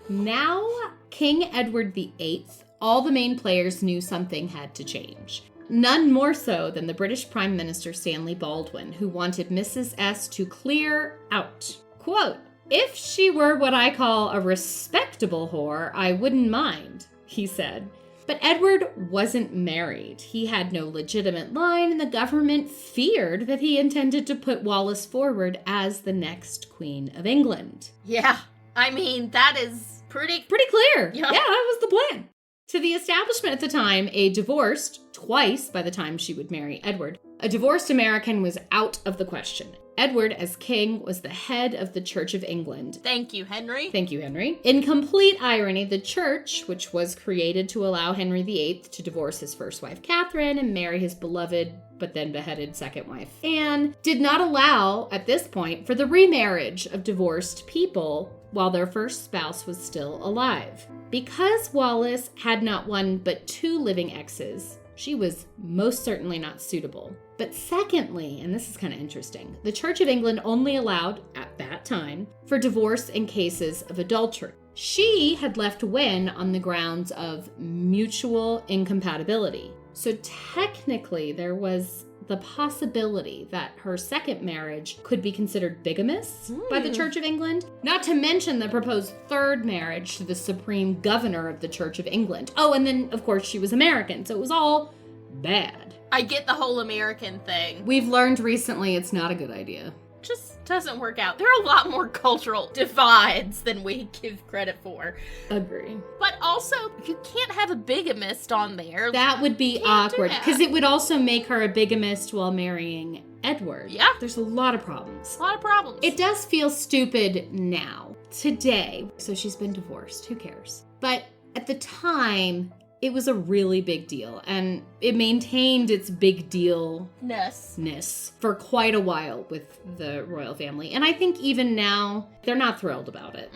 Now, King Edward VIII, all the main players knew something had to change. None more so than the British Prime Minister Stanley Baldwin, who wanted Mrs. S to clear out. Quote, "If she were what I call a respectable whore, I wouldn't mind," he said. But Edward wasn't married. He had no legitimate line, and the government feared that he intended to put Wallis forward as the next Queen of England. Yeah, I mean, that is pretty clear. Yeah, that was the plan. To the establishment at the time, a divorced, twice by the time she would marry Edward, a divorced American was out of the question. Edward, as king, was the head of the Church of England. Thank you, Henry. Thank you, Henry. In complete irony, the church, which was created to allow Henry VIII to divorce his first wife, Catherine, and marry his beloved but then beheaded second wife, Anne, did not allow, at this point, for the remarriage of divorced people while their first spouse was still alive. Because Wallis had not one but two living exes, she was most certainly not suitable. But secondly, and this is kind of interesting, the Church of England only allowed, at that time, for divorce in cases of adultery. She had left Wynne on the grounds of mutual incompatibility. So technically, there was the possibility that her second marriage could be considered bigamous by the Church of England, not to mention the proposed third marriage to the Supreme Governor of the Church of England. Oh, and then, of course, she was American, so it was all bad. I get the whole American thing. We've learned recently it's not a good idea. Just doesn't work out. There are a lot more cultural divides than we give credit for. Agree. But also, you can't have a bigamist on there. That would be awkward, because it would also make her a bigamist while marrying Edward. Yeah. There's a lot of problems. A lot of problems. It does feel stupid now, today. So she's been divorced. Who cares? But at the time, it was a really big deal, and it maintained its big deal-ness for quite a while with the royal family. And I think even now, they're not thrilled about it.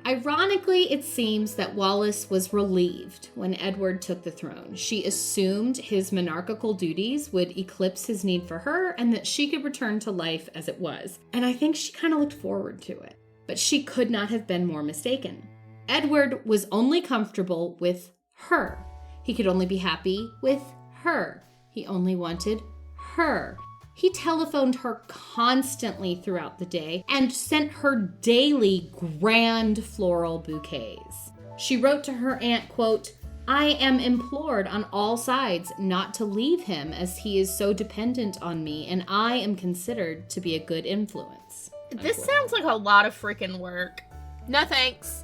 Ironically, it seems that Wallis was relieved when Edward took the throne. She assumed his monarchical duties would eclipse his need for her, and that she could return to life as it was. And I think she kind of looked forward to it. But she could not have been more mistaken. Edward was only comfortable with her. He could only be happy with her. He only wanted her. He telephoned her constantly throughout the day and sent her daily grand floral bouquets. She wrote to her aunt, quote, "I am implored on all sides not to leave him, as he is so dependent on me, and I am considered to be a good influence." This sounds like a lot of freaking work. No thanks.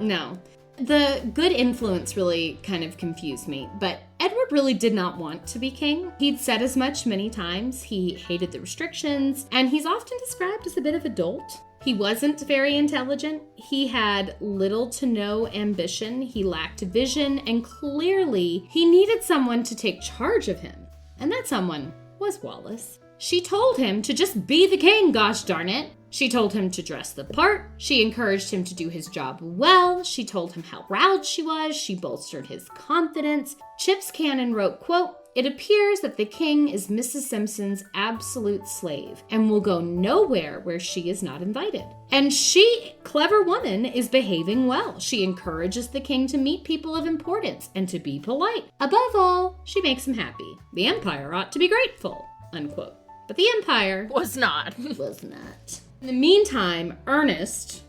No. The good influence really kind of confused me, but Edward really did not want to be king. He'd said as much many times. He hated the restrictions, and he's often described as a bit of a dolt. He wasn't very intelligent. He had little to no ambition. He lacked vision, and clearly he needed someone to take charge of him. And that someone was Wallis. She told him to just be the king, gosh darn it. She told him to dress the part. She encouraged him to do his job well. She told him how proud she was. She bolstered his confidence. Chips Cannon wrote, quote, It appears that the king is Mrs. Simpson's absolute slave and will go nowhere where she is not invited. And she, clever woman, is behaving well. She encourages the king to meet people of importance and to be polite. Above all, she makes him happy. The empire ought to be grateful, unquote. But the empire was not. Was not. In the meantime, Ernest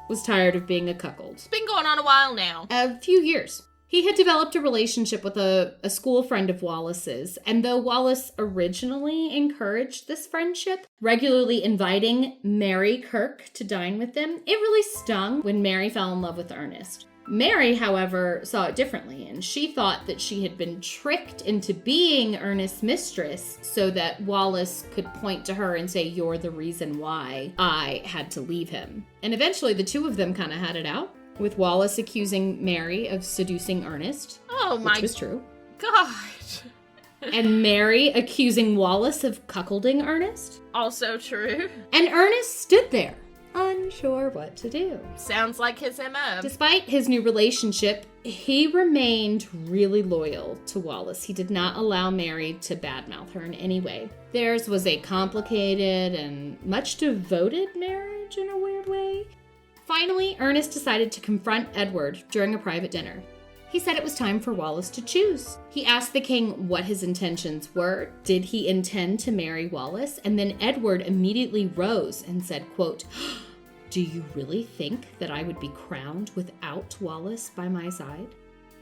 was tired of being a cuckold. It's been going on a while now. A few years. He had developed a relationship with a school friend of Wallis's, and though Wallis originally encouraged this friendship, regularly inviting Mary Kirk to dine with them, it really stung when Mary fell in love with Ernest. Mary, however, saw it differently, and she thought that she had been tricked into being Ernest's mistress so that Wallis could point to her and say, "You're the reason why I had to leave him." And eventually the two of them kind of had it out, with Wallis accusing Mary of seducing Ernest, which was true. God. And Mary accusing Wallis of cuckolding Ernest. Also true. And Ernest stood there, unsure what to do. Sounds like his MO. Despite his new relationship, he remained really loyal to Wallis. He did not allow Mary to badmouth her in any way. Theirs was a complicated and much devoted marriage in a weird way. Finally, Ernest decided to confront Edward during a private dinner. He said it was time for Wallis to choose. He asked the king what his intentions were. Did he intend to marry Wallis? And then Edward immediately rose and said, quote, "Do you really think that I would be crowned without Wallis by my side?"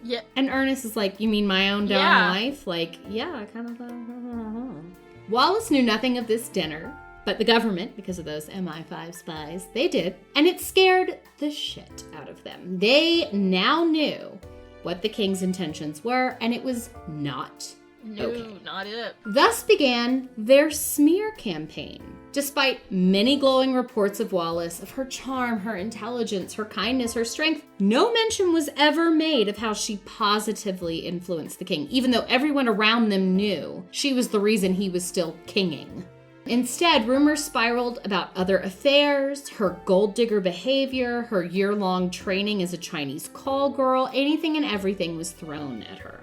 Yeah. And Ernest is like, "You mean my own darn life?" Like, yeah, I kind of thought. Wallis knew nothing of this dinner. But the government, because of those MI5 spies, they did. And it scared the shit out of them. They now knew what the king's intentions were, and it was not okay. Not it. Thus began their smear campaign. Despite many glowing reports of Wallis, of her charm, her intelligence, her kindness, her strength, no mention was ever made of how she positively influenced the king, even though everyone around them knew she was the reason he was still kinging. Instead, rumors spiraled about other affairs, her gold digger behavior, her year-long training as a Chinese call girl. Anything and everything was thrown at her.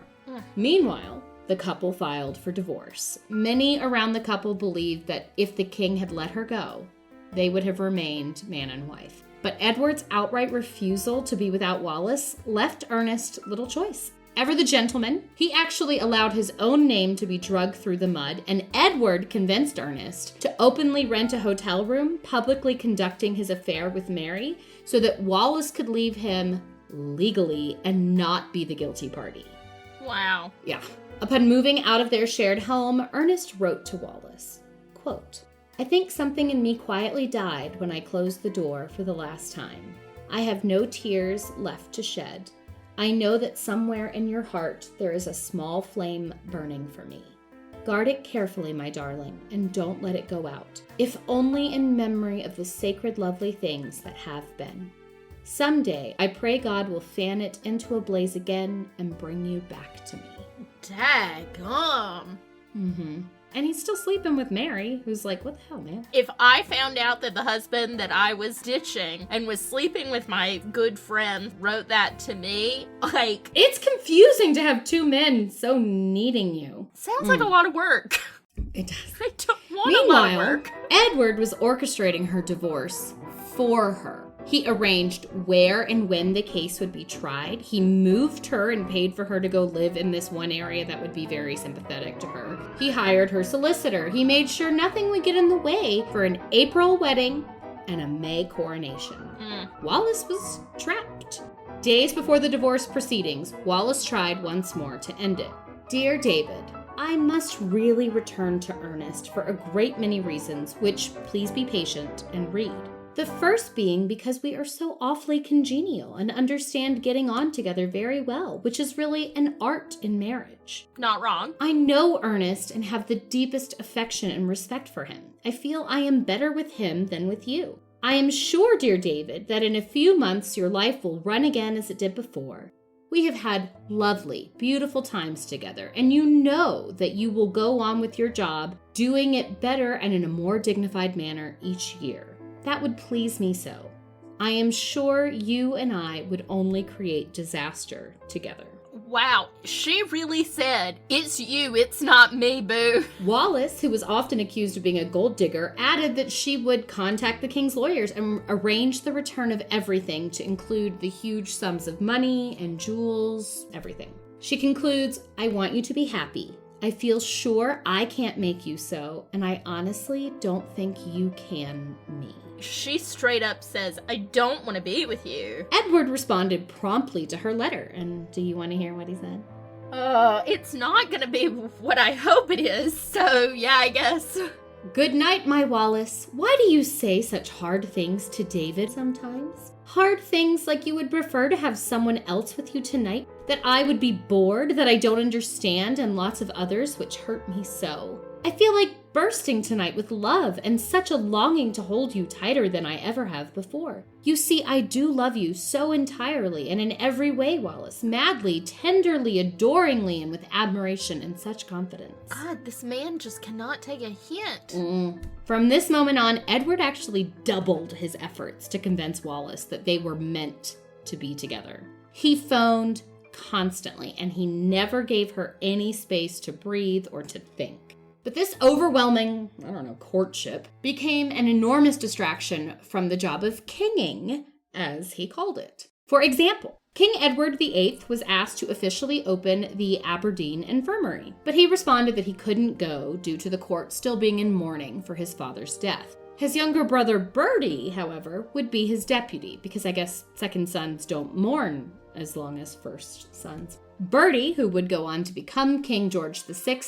Meanwhile, the couple filed for divorce. Many around the couple believed that if the king had let her go, they would have remained man and wife. But Edward's outright refusal to be without Wallis left Ernest little choice. Ever the gentleman, he actually allowed his own name to be dragged through the mud, and Edward convinced Ernest to openly rent a hotel room, publicly conducting his affair with Mary, so that Wallis could leave him legally and not be the guilty party. Wow. Yeah. Upon moving out of their shared home, Ernest wrote to Wallis, quote, "I think something in me quietly died when I closed the door for the last time. I have no tears left to shed. I know that somewhere in your heart there is a small flame burning for me. Guard it carefully, my darling, and don't let it go out, if only in memory of the sacred, lovely things that have been. Someday, I pray God will fan it into a blaze again and bring you back to me." Daggum. And he's still sleeping with Mary, who's like, what the hell, man? If I found out that the husband that I was ditching and was sleeping with my good friend wrote that to me, like... It's confusing to have two men so needing you. Sounds like a lot of work. It does. I don't want a lot of work. Edward was orchestrating her divorce for her. He arranged where and when the case would be tried. He moved her and paid for her to go live in this one area that would be very sympathetic to her. He hired her solicitor. He made sure nothing would get in the way for an April wedding and a May coronation. Wallis was trapped. Days before the divorce proceedings, Wallis tried once more to end it. "Dear David, I must really return to Ernest for a great many reasons, which please be patient and read. The first being because we are so awfully congenial and understand getting on together very well, which is really an art in marriage. Not wrong. I know Ernest and have the deepest affection and respect for him. I feel I am better with him than with you. I am sure, dear David, that in a few months your life will run again as it did before. We have had lovely, beautiful times together, and you know that you will go on with your job, doing it better and in a more dignified manner each year. That would please me so. I am sure you and I would only create disaster together." Wow, she really said, "It's you, it's not me, boo." Wallis, who was often accused of being a gold digger, added that she would contact the king's lawyers and arrange the return of everything, to include the huge sums of money and jewels, everything. She concludes, "I want you to be happy. I feel sure I can't make you so, and I honestly don't think you can me." She straight up says, "I don't want to be with you." Edward responded promptly to her letter, and do you want to hear what he said? It's not gonna be what I hope it is, so yeah, I guess. "Good night, my Wallis. Why do you say such hard things to David sometimes? Hard things like you would prefer to have someone else with you tonight, that I would be bored, that I don't understand, and lots of others which hurt me so. I feel like bursting tonight with love and such a longing to hold you tighter than I ever have before. You see, I do love you so entirely and in every way, Wallis, madly, tenderly, adoringly, and with admiration and such confidence." God, this man just cannot take a hint. From this moment on, Edward actually doubled his efforts to convince Wallis that they were meant to be together. He phoned constantly, and he never gave her any space to breathe or to think. But this overwhelming, courtship became an enormous distraction from the job of kinging, as he called it. For example, King Edward VIII was asked to officially open the Aberdeen Infirmary, but he responded that he couldn't go due to the court still being in mourning for his father's death. His younger brother Bertie, however, would be his deputy, because I guess second sons don't mourn as long as first sons. Bertie, who would go on to become King George VI,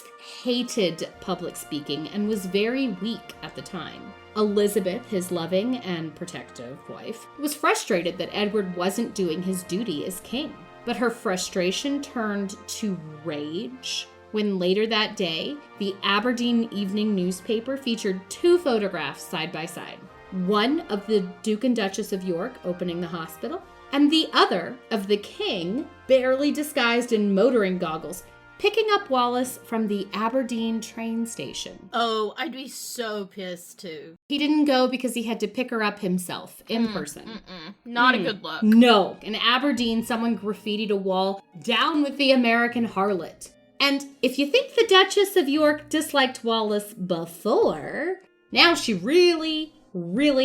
hated public speaking and was very weak at the time. Elizabeth, his loving and protective wife, was frustrated that Edward wasn't doing his duty as king. But her frustration turned to rage when later that day, the Aberdeen Evening newspaper featured 2 photographs side by side. One of the Duke and Duchess of York opening the hospital, and the other of the king, barely disguised in motoring goggles, picking up Wallis from the Aberdeen train station. Oh, I'd be so pissed too. He didn't go because he had to pick her up himself in person. Not a good look. No. In Aberdeen, someone graffitied a wall, "Down with the American harlot." And if you think the Duchess of York disliked Wallis before, now she really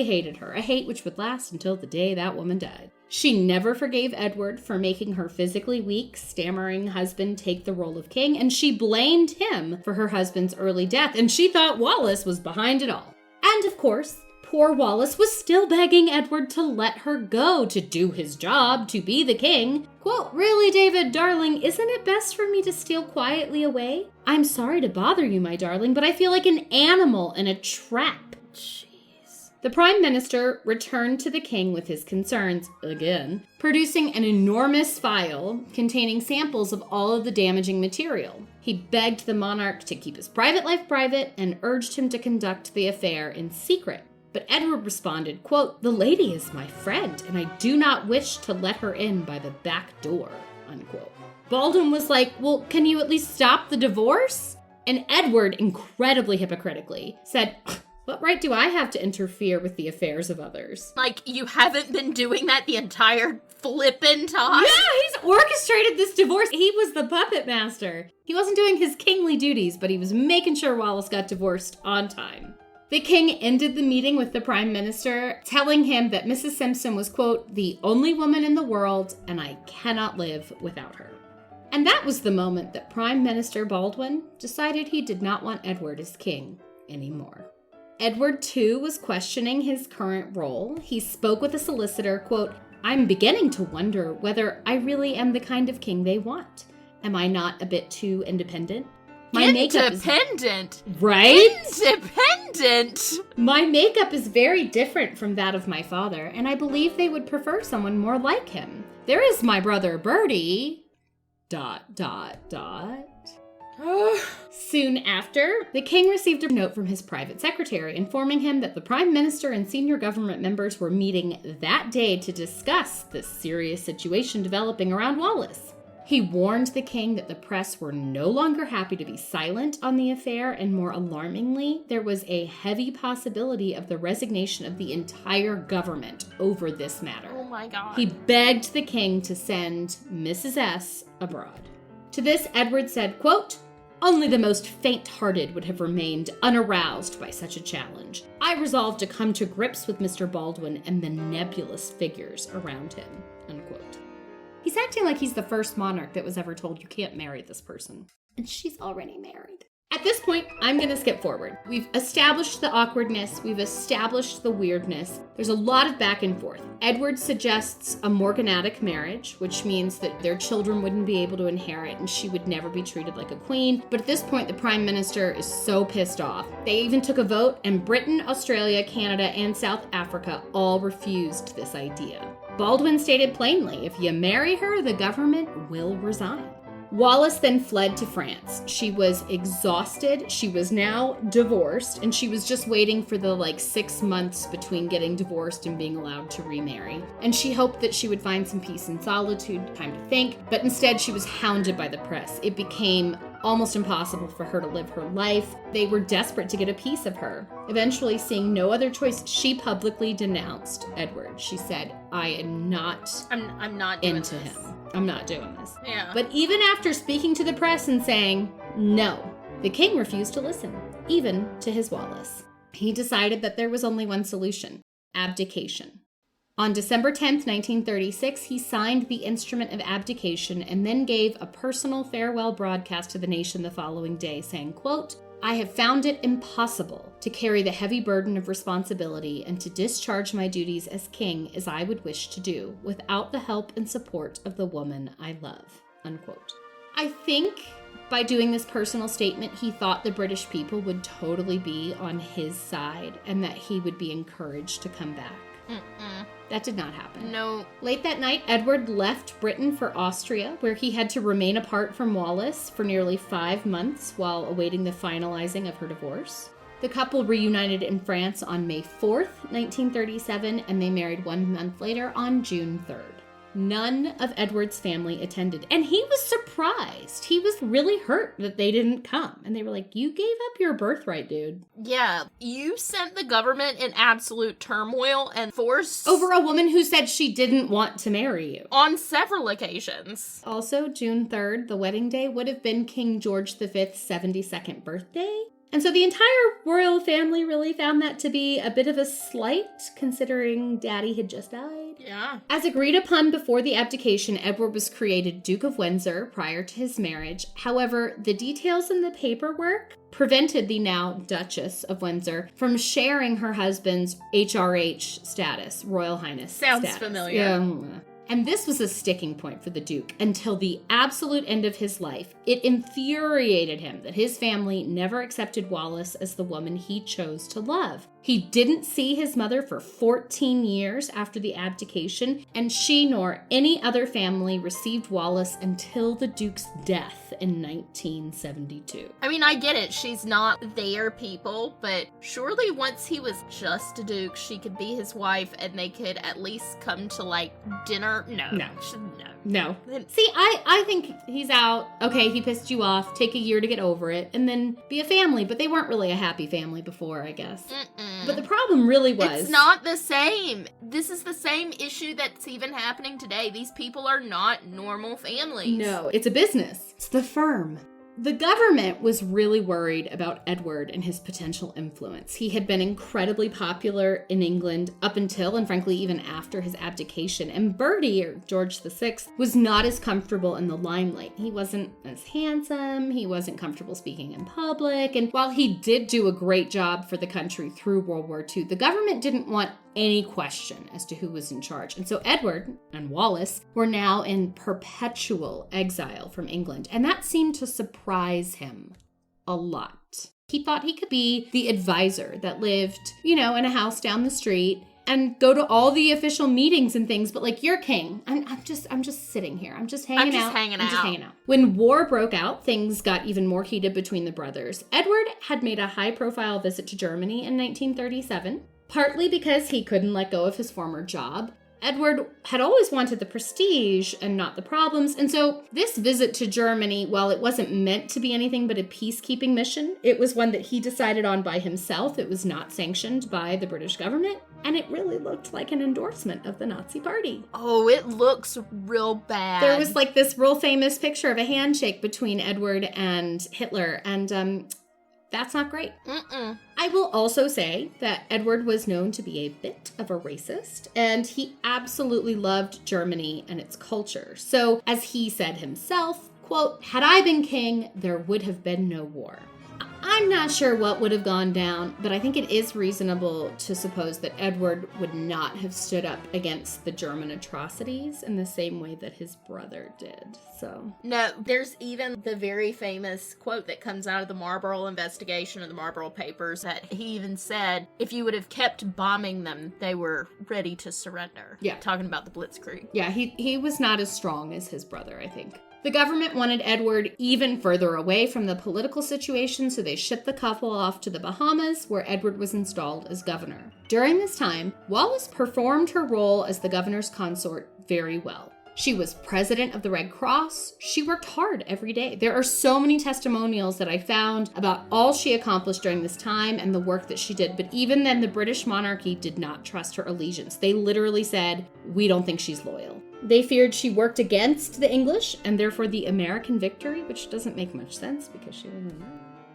hated her, a hate which would last until the day that woman died. She never forgave Edward for making her physically weak, stammering husband take the role of king, and she blamed him for her husband's early death, and she thought Wallis was behind it all. And of course, poor Wallis was still begging Edward to let her go, to do his job, to be the king. Quote, "Really, David, darling, isn't it best for me to steal quietly away? I'm sorry to bother you, my darling, but I feel like an animal in a trap." The Prime Minister returned to the king with his concerns, again, producing an enormous file containing samples of all of the damaging material. He begged the monarch to keep his private life private and urged him to conduct the affair in secret. But Edward responded, quote, "The lady is my friend, and I do not wish to let her in by the back door," unquote. Baldwin was like, "Well, can you at least stop the divorce?" And Edward, incredibly hypocritically, said, "What right do I have to interfere with the affairs of others?" Like, you haven't been doing that the entire flippin' time? Yeah, he's orchestrated this divorce. He was the puppet master. He wasn't doing his kingly duties, but he was making sure Wallis got divorced on time. The king ended the meeting with the Prime Minister, telling him that Mrs. Simpson was, quote, "the only woman in the world, and I cannot live without her." And that was the moment that Prime Minister Baldwin decided he did not want Edward as king anymore. Edward, too, was questioning his current role. He spoke with a solicitor, quote, "I'm beginning to wonder whether I really am the kind of king they want. Am I not a bit too independent? Independent? Right? Independent? My makeup is very different from that of my father, and I believe they would prefer someone more like him. There is my brother Bertie... ... Soon after, the king received a note from his private secretary informing him that the Prime Minister and senior government members were meeting that day to discuss this serious situation developing around Wallis. He warned the king that the press were no longer happy to be silent on the affair, and more alarmingly, there was a heavy possibility of the resignation of the entire government over this matter. Oh my God. He begged the king to send Mrs. S abroad. To this, Edward said, quote, "Only the most faint-hearted would have remained unaroused by such a challenge. I resolved to come to grips with Mr. Baldwin and the nebulous figures around him," unquote. He's acting like he's the first monarch that was ever told you can't marry this person. And she's already married. At this point, I'm going to skip forward. We've established the awkwardness. We've established the weirdness. There's a lot of back and forth. Edward suggests a morganatic marriage, which means that their children wouldn't be able to inherit and she would never be treated like a queen. But at this point, the prime minister is so pissed off. They even took a vote, and Britain, Australia, Canada, and South Africa all refused this idea. Baldwin stated plainly, if you marry her, the government will resign. Wallis then fled to France. She was exhausted. She was now divorced, and she was just waiting for the 6 months between getting divorced and being allowed to remarry. And she hoped that she would find some peace and solitude, time to think, but instead she was hounded by the press. It became almost impossible for her to live her life. They were desperate to get a piece of her. Eventually, seeing no other choice, she publicly denounced Edward. She said, I'm not doing into this. him. I'm not doing this. Yeah. But even after speaking to the press and saying no, the king refused to listen, even to his Wallis. He decided that there was only one solution: abdication. On December 10th, 1936, he signed the instrument of abdication and then gave a personal farewell broadcast to the nation the following day, saying, quote, "I have found it impossible to carry the heavy burden of responsibility and to discharge my duties as king as I would wish to do without the help and support of the woman I love," unquote. I think by doing this personal statement, he thought the British people would totally be on his side and that he would be encouraged to come back. That did not happen. No. Late that night, Edward left Britain for Austria, where he had to remain apart from Wallis for nearly 5 months while awaiting the finalizing of her divorce. The couple reunited in France on May 4th, 1937, and they married 1 month later on June 3rd. None of Edward's family attended, and he was surprised. He was really hurt that they didn't come. And they were like, you gave up your birthright, dude. Yeah, you sent the government in absolute turmoil and force over a woman who said she didn't want to marry you. On several occasions. Also, June 3rd, the wedding day, would have been King George V's 72nd birthday. And so the entire royal family really found that to be a bit of a slight, considering Daddy had just died. Yeah. As agreed upon before the abdication, Edward was created Duke of Windsor prior to his marriage. However, the details in the paperwork prevented the now Duchess of Windsor from sharing her husband's HRH status, Royal Highness Sounds status. familiar. Yeah. And this was a sticking point for the Duke until the absolute end of his life. It infuriated him that his family never accepted Wallis as the woman he chose to love. He didn't see his mother for 14 years after the abdication, and she nor any other family received Wallis until the Duke's death in 1972. I mean, I get it. She's not their people, but surely once he was just a Duke, she could be his wife and they could at least come to, dinner. No. See, I think he's out. Okay, he pissed you off. Take a year to get over it and then be a family. But they weren't really a happy family before, I guess. But the problem really was... It's not the same. This is the same issue that's even happening today. These people are not normal families. No, it's a business. It's the firm. The government was really worried about Edward and his potential influence. He had been incredibly popular in England up until, and frankly, even after his abdication. And Bertie, or George VI, was not as comfortable in the limelight. He wasn't as handsome. He wasn't comfortable speaking in public. And while he did do a great job for the country through World War II, the government didn't want any question as to who was in charge. And so Edward and Wallis were now in perpetual exile from England, and that seemed to surprise him a lot. He thought he could be the advisor that lived, in a house down the street and go to all the official meetings and things, but you're king. I'm just sitting here. I'm just hanging out. When war broke out, things got even more heated between the brothers. Edward had made a high-profile visit to Germany in 1937. Partly because he couldn't let go of his former job, Edward had always wanted the prestige and not the problems, and so this visit to Germany, while it wasn't meant to be anything but a peacekeeping mission, it was one that he decided on by himself. It was not sanctioned by the British government, and it really looked like an endorsement of the Nazi Party. Oh, it looks real bad. There was like this real famous picture of a handshake between Edward and Hitler, and that's not great. Mm-mm. I will also say that Edward was known to be a bit of a racist, and he absolutely loved Germany and its culture. So, as he said himself, quote, "Had I been king, there would have been no war." I'm not sure what would have gone down, but I think it is reasonable to suppose that Edward would not have stood up against the German atrocities in the same way that his brother did. So No, there's even the very famous quote that comes out of the Marlborough investigation of the Marlborough Papers that he even said, if you would have kept bombing them, they were ready to surrender. Yeah. Talking about the Blitzkrieg. yeah, he was not as strong as his brother, I think. The government wanted Edward even further away from the political situation, so they shipped the couple off to the Bahamas, where Edward was installed as governor. During this time, Wallis performed her role as the governor's consort very well. She was president of the Red Cross. She worked hard every day. There are so many testimonials that I found about all she accomplished during this time and the work that she did. But even then, the British monarchy did not trust her allegiance. They literally said, "We don't think she's loyal." They feared she worked against the English and therefore the American victory, which doesn't make much sense because she wasn't there.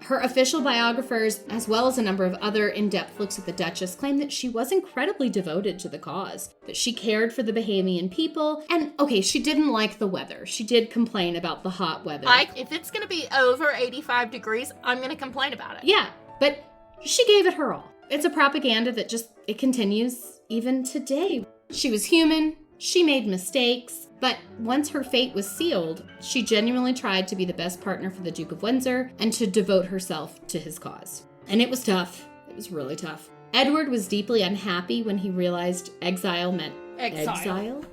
Her official biographers, as well as a number of other in-depth looks at the Duchess, claim that she was incredibly devoted to the cause, that she cared for the Bahamian people, and okay, she didn't like the weather. She did complain about the hot weather. If it's going to be over 85 degrees, I'm going to complain about it. Yeah, but she gave it her all. It's a propaganda that it continues even today. She was human. She made mistakes, but once her fate was sealed, she genuinely tried to be the best partner for the Duke of Windsor and to devote herself to his cause. And it was tough. It was really tough. Edward was deeply unhappy when he realized exile meant exile.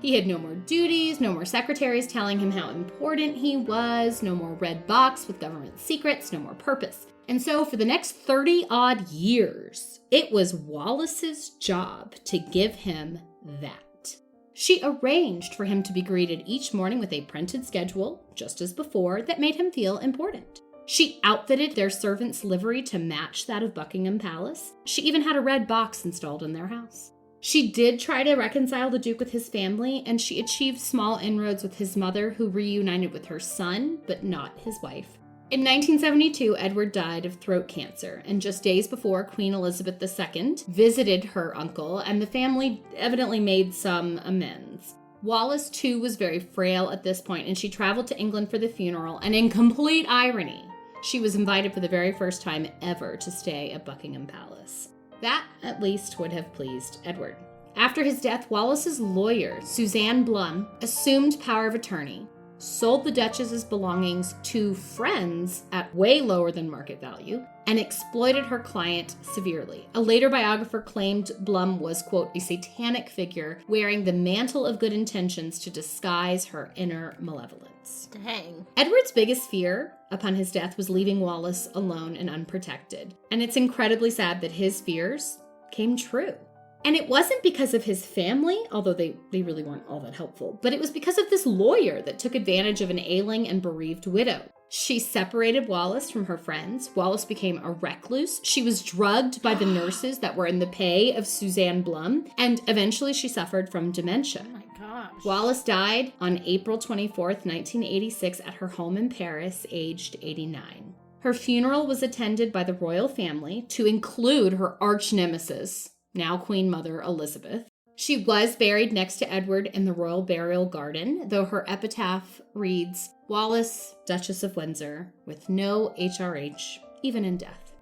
He had no more duties, no more secretaries telling him how important he was, no more red box with government secrets, no more purpose. And so for the next 30-odd years, it was Wallis's job to give him that. She arranged for him to be greeted each morning with a printed schedule, just as before, that made him feel important. She outfitted their servants' livery to match that of Buckingham Palace. She even had a red box installed in their house. She did try to reconcile the Duke with his family, and she achieved small inroads with his mother, who reunited with her son, but not his wife. In 1972, Edward died of throat cancer, and just days before, Queen Elizabeth II visited her uncle, and the family evidently made some amends. Wallis, too, was very frail at this point, and she traveled to England for the funeral, and in complete irony, she was invited for the very first time ever to stay at Buckingham Palace. That, at least, would have pleased Edward. After his death, Wallis's lawyer, Suzanne Blum, assumed power of attorney, sold the Duchess's belongings to friends at way lower than market value, and exploited her client severely. A later biographer claimed Blum was, quote, a satanic figure wearing the mantle of good intentions to disguise her inner malevolence. Dang. Edward's biggest fear upon his death was leaving Wallis alone and unprotected. And it's incredibly sad that his fears came true. And it wasn't because of his family, although they really weren't all that helpful, but it was because of this lawyer that took advantage of an ailing and bereaved widow. She separated Wallis from her friends. Wallis became a recluse. She was drugged by the nurses that were in the pay of Suzanne Blum, and eventually she suffered from dementia. Oh my gosh. Wallis died on April 24th, 1986 at her home in Paris, aged 89. Her funeral was attended by the royal family, to include her arch nemesis, now Queen Mother Elizabeth. She was buried next to Edward in the Royal Burial Garden, though her epitaph reads, Wallis, Duchess of Windsor, with no HRH, even in death.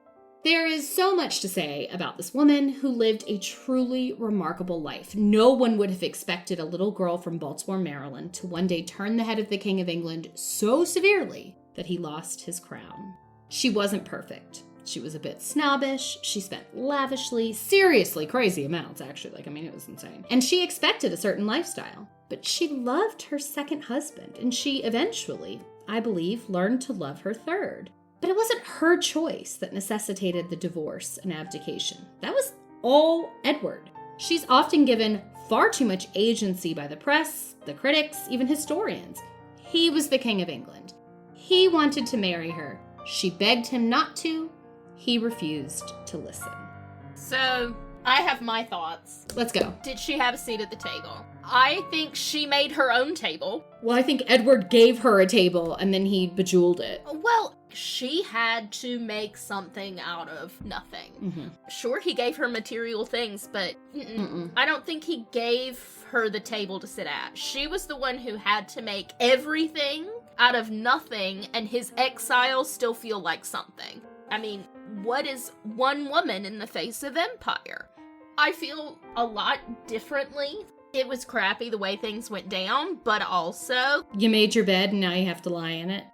There is so much to say about this woman who lived a truly remarkable life. No one would have expected a little girl from Baltimore, Maryland, to one day turn the head of the King of England so severely that he lost his crown. She wasn't perfect. She was a bit snobbish. She spent lavishly, seriously crazy amounts, actually. It was insane. And she expected a certain lifestyle. But she loved her second husband, and she eventually, I believe, learned to love her third. But it wasn't her choice that necessitated the divorce and abdication. That was all Edward. She's often given far too much agency by the press, the critics, even historians. He was the King of England. He wanted to marry her. She begged him not to. He refused to listen. So, I have my thoughts. Let's go. Did she have a seat at the table? I think she made her own table. Well, I think Edward gave her a table and then he bejeweled it. Well, she had to make something out of nothing. Mm-hmm. Sure, he gave her material things, but I don't think he gave her the table to sit at. She was the one who had to make everything out of nothing, and his exile still feel like something. I mean, what is one woman in the face of empire? I feel a lot differently. It was crappy the way things went down, but also... You made your bed and now you have to lie in it?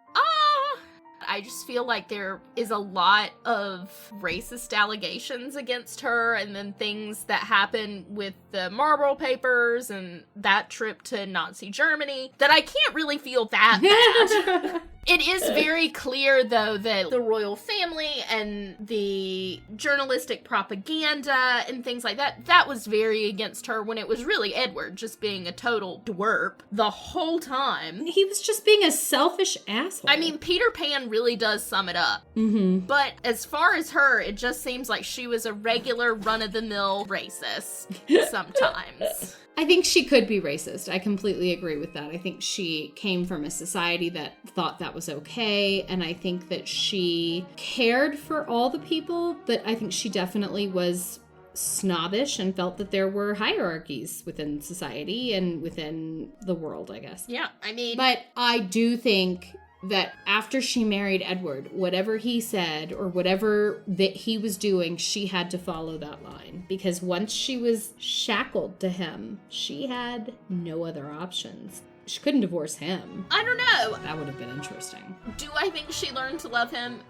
I just feel like there is a lot of racist allegations against her, and then things that happen with the Marlborough Papers and that trip to Nazi Germany, that I can't really feel that bad. It is very clear, though, that the royal family and the journalistic propaganda and things like that, that was very against her, when it was really Edward just being a total dwerp the whole time. He was just being a selfish asshole. I mean, Peter Pan really does sum it up. Mm-hmm. But as far as her, it just seems like she was a regular run-of-the-mill racist sometimes. I think she could be racist. I completely agree with that. I think she came from a society that thought that was okay, and I think that she cared for all the people, but I think she definitely was snobbish and felt that there were hierarchies within society and within the world, I guess. Yeah, I mean... But I do think that after she married Edward, whatever he said or whatever that he was doing, she had to follow that line. Because once she was shackled to him, she had no other options. She couldn't divorce him. I don't know. That would have been interesting. Do I think she learned to love him?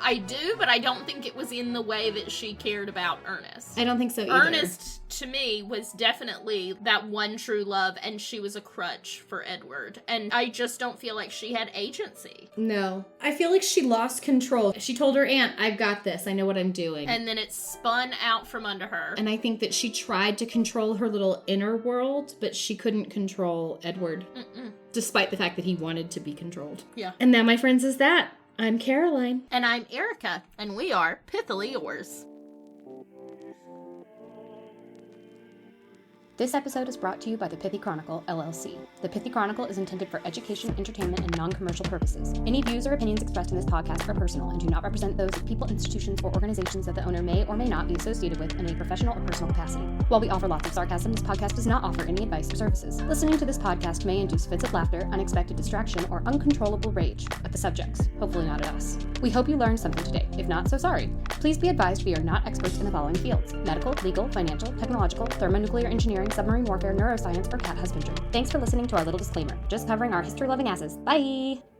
I do, but I don't think it was in the way that she cared about Ernest. I don't think so either. Ernest, to me, was definitely that one true love, and she was a crutch for Edward. And I just don't feel like she had agency. No. I feel like she lost control. She told her aunt, I've got this. I know what I'm doing. And then it spun out from under her. And I think that she tried to control her little inner world, but she couldn't control Edward. Despite the fact that he wanted to be controlled. Yeah. And that, my friends, is that. I'm Caroline. And I'm Erica. And we are Pithily Yours. This episode is brought to you by the Pithy Chronicle, LLC. The Pithy Chronicle is intended for education, entertainment, and non-commercial purposes. Any views or opinions expressed in this podcast are personal and do not represent those of people, institutions, or organizations that the owner may or may not be associated with in a professional or personal capacity. While we offer lots of sarcasm, this podcast does not offer any advice or services. Listening to this podcast may induce fits of laughter, unexpected distraction, or uncontrollable rage at the subjects, hopefully not at us. We hope you learned something today. If not, so sorry. Please be advised we are not experts in the following fields: medical, legal, financial, technological, thermonuclear engineering, submarine warfare, neuroscience, or cat husbandry. Thanks for listening to our little disclaimer. Just covering our history-loving asses. Bye!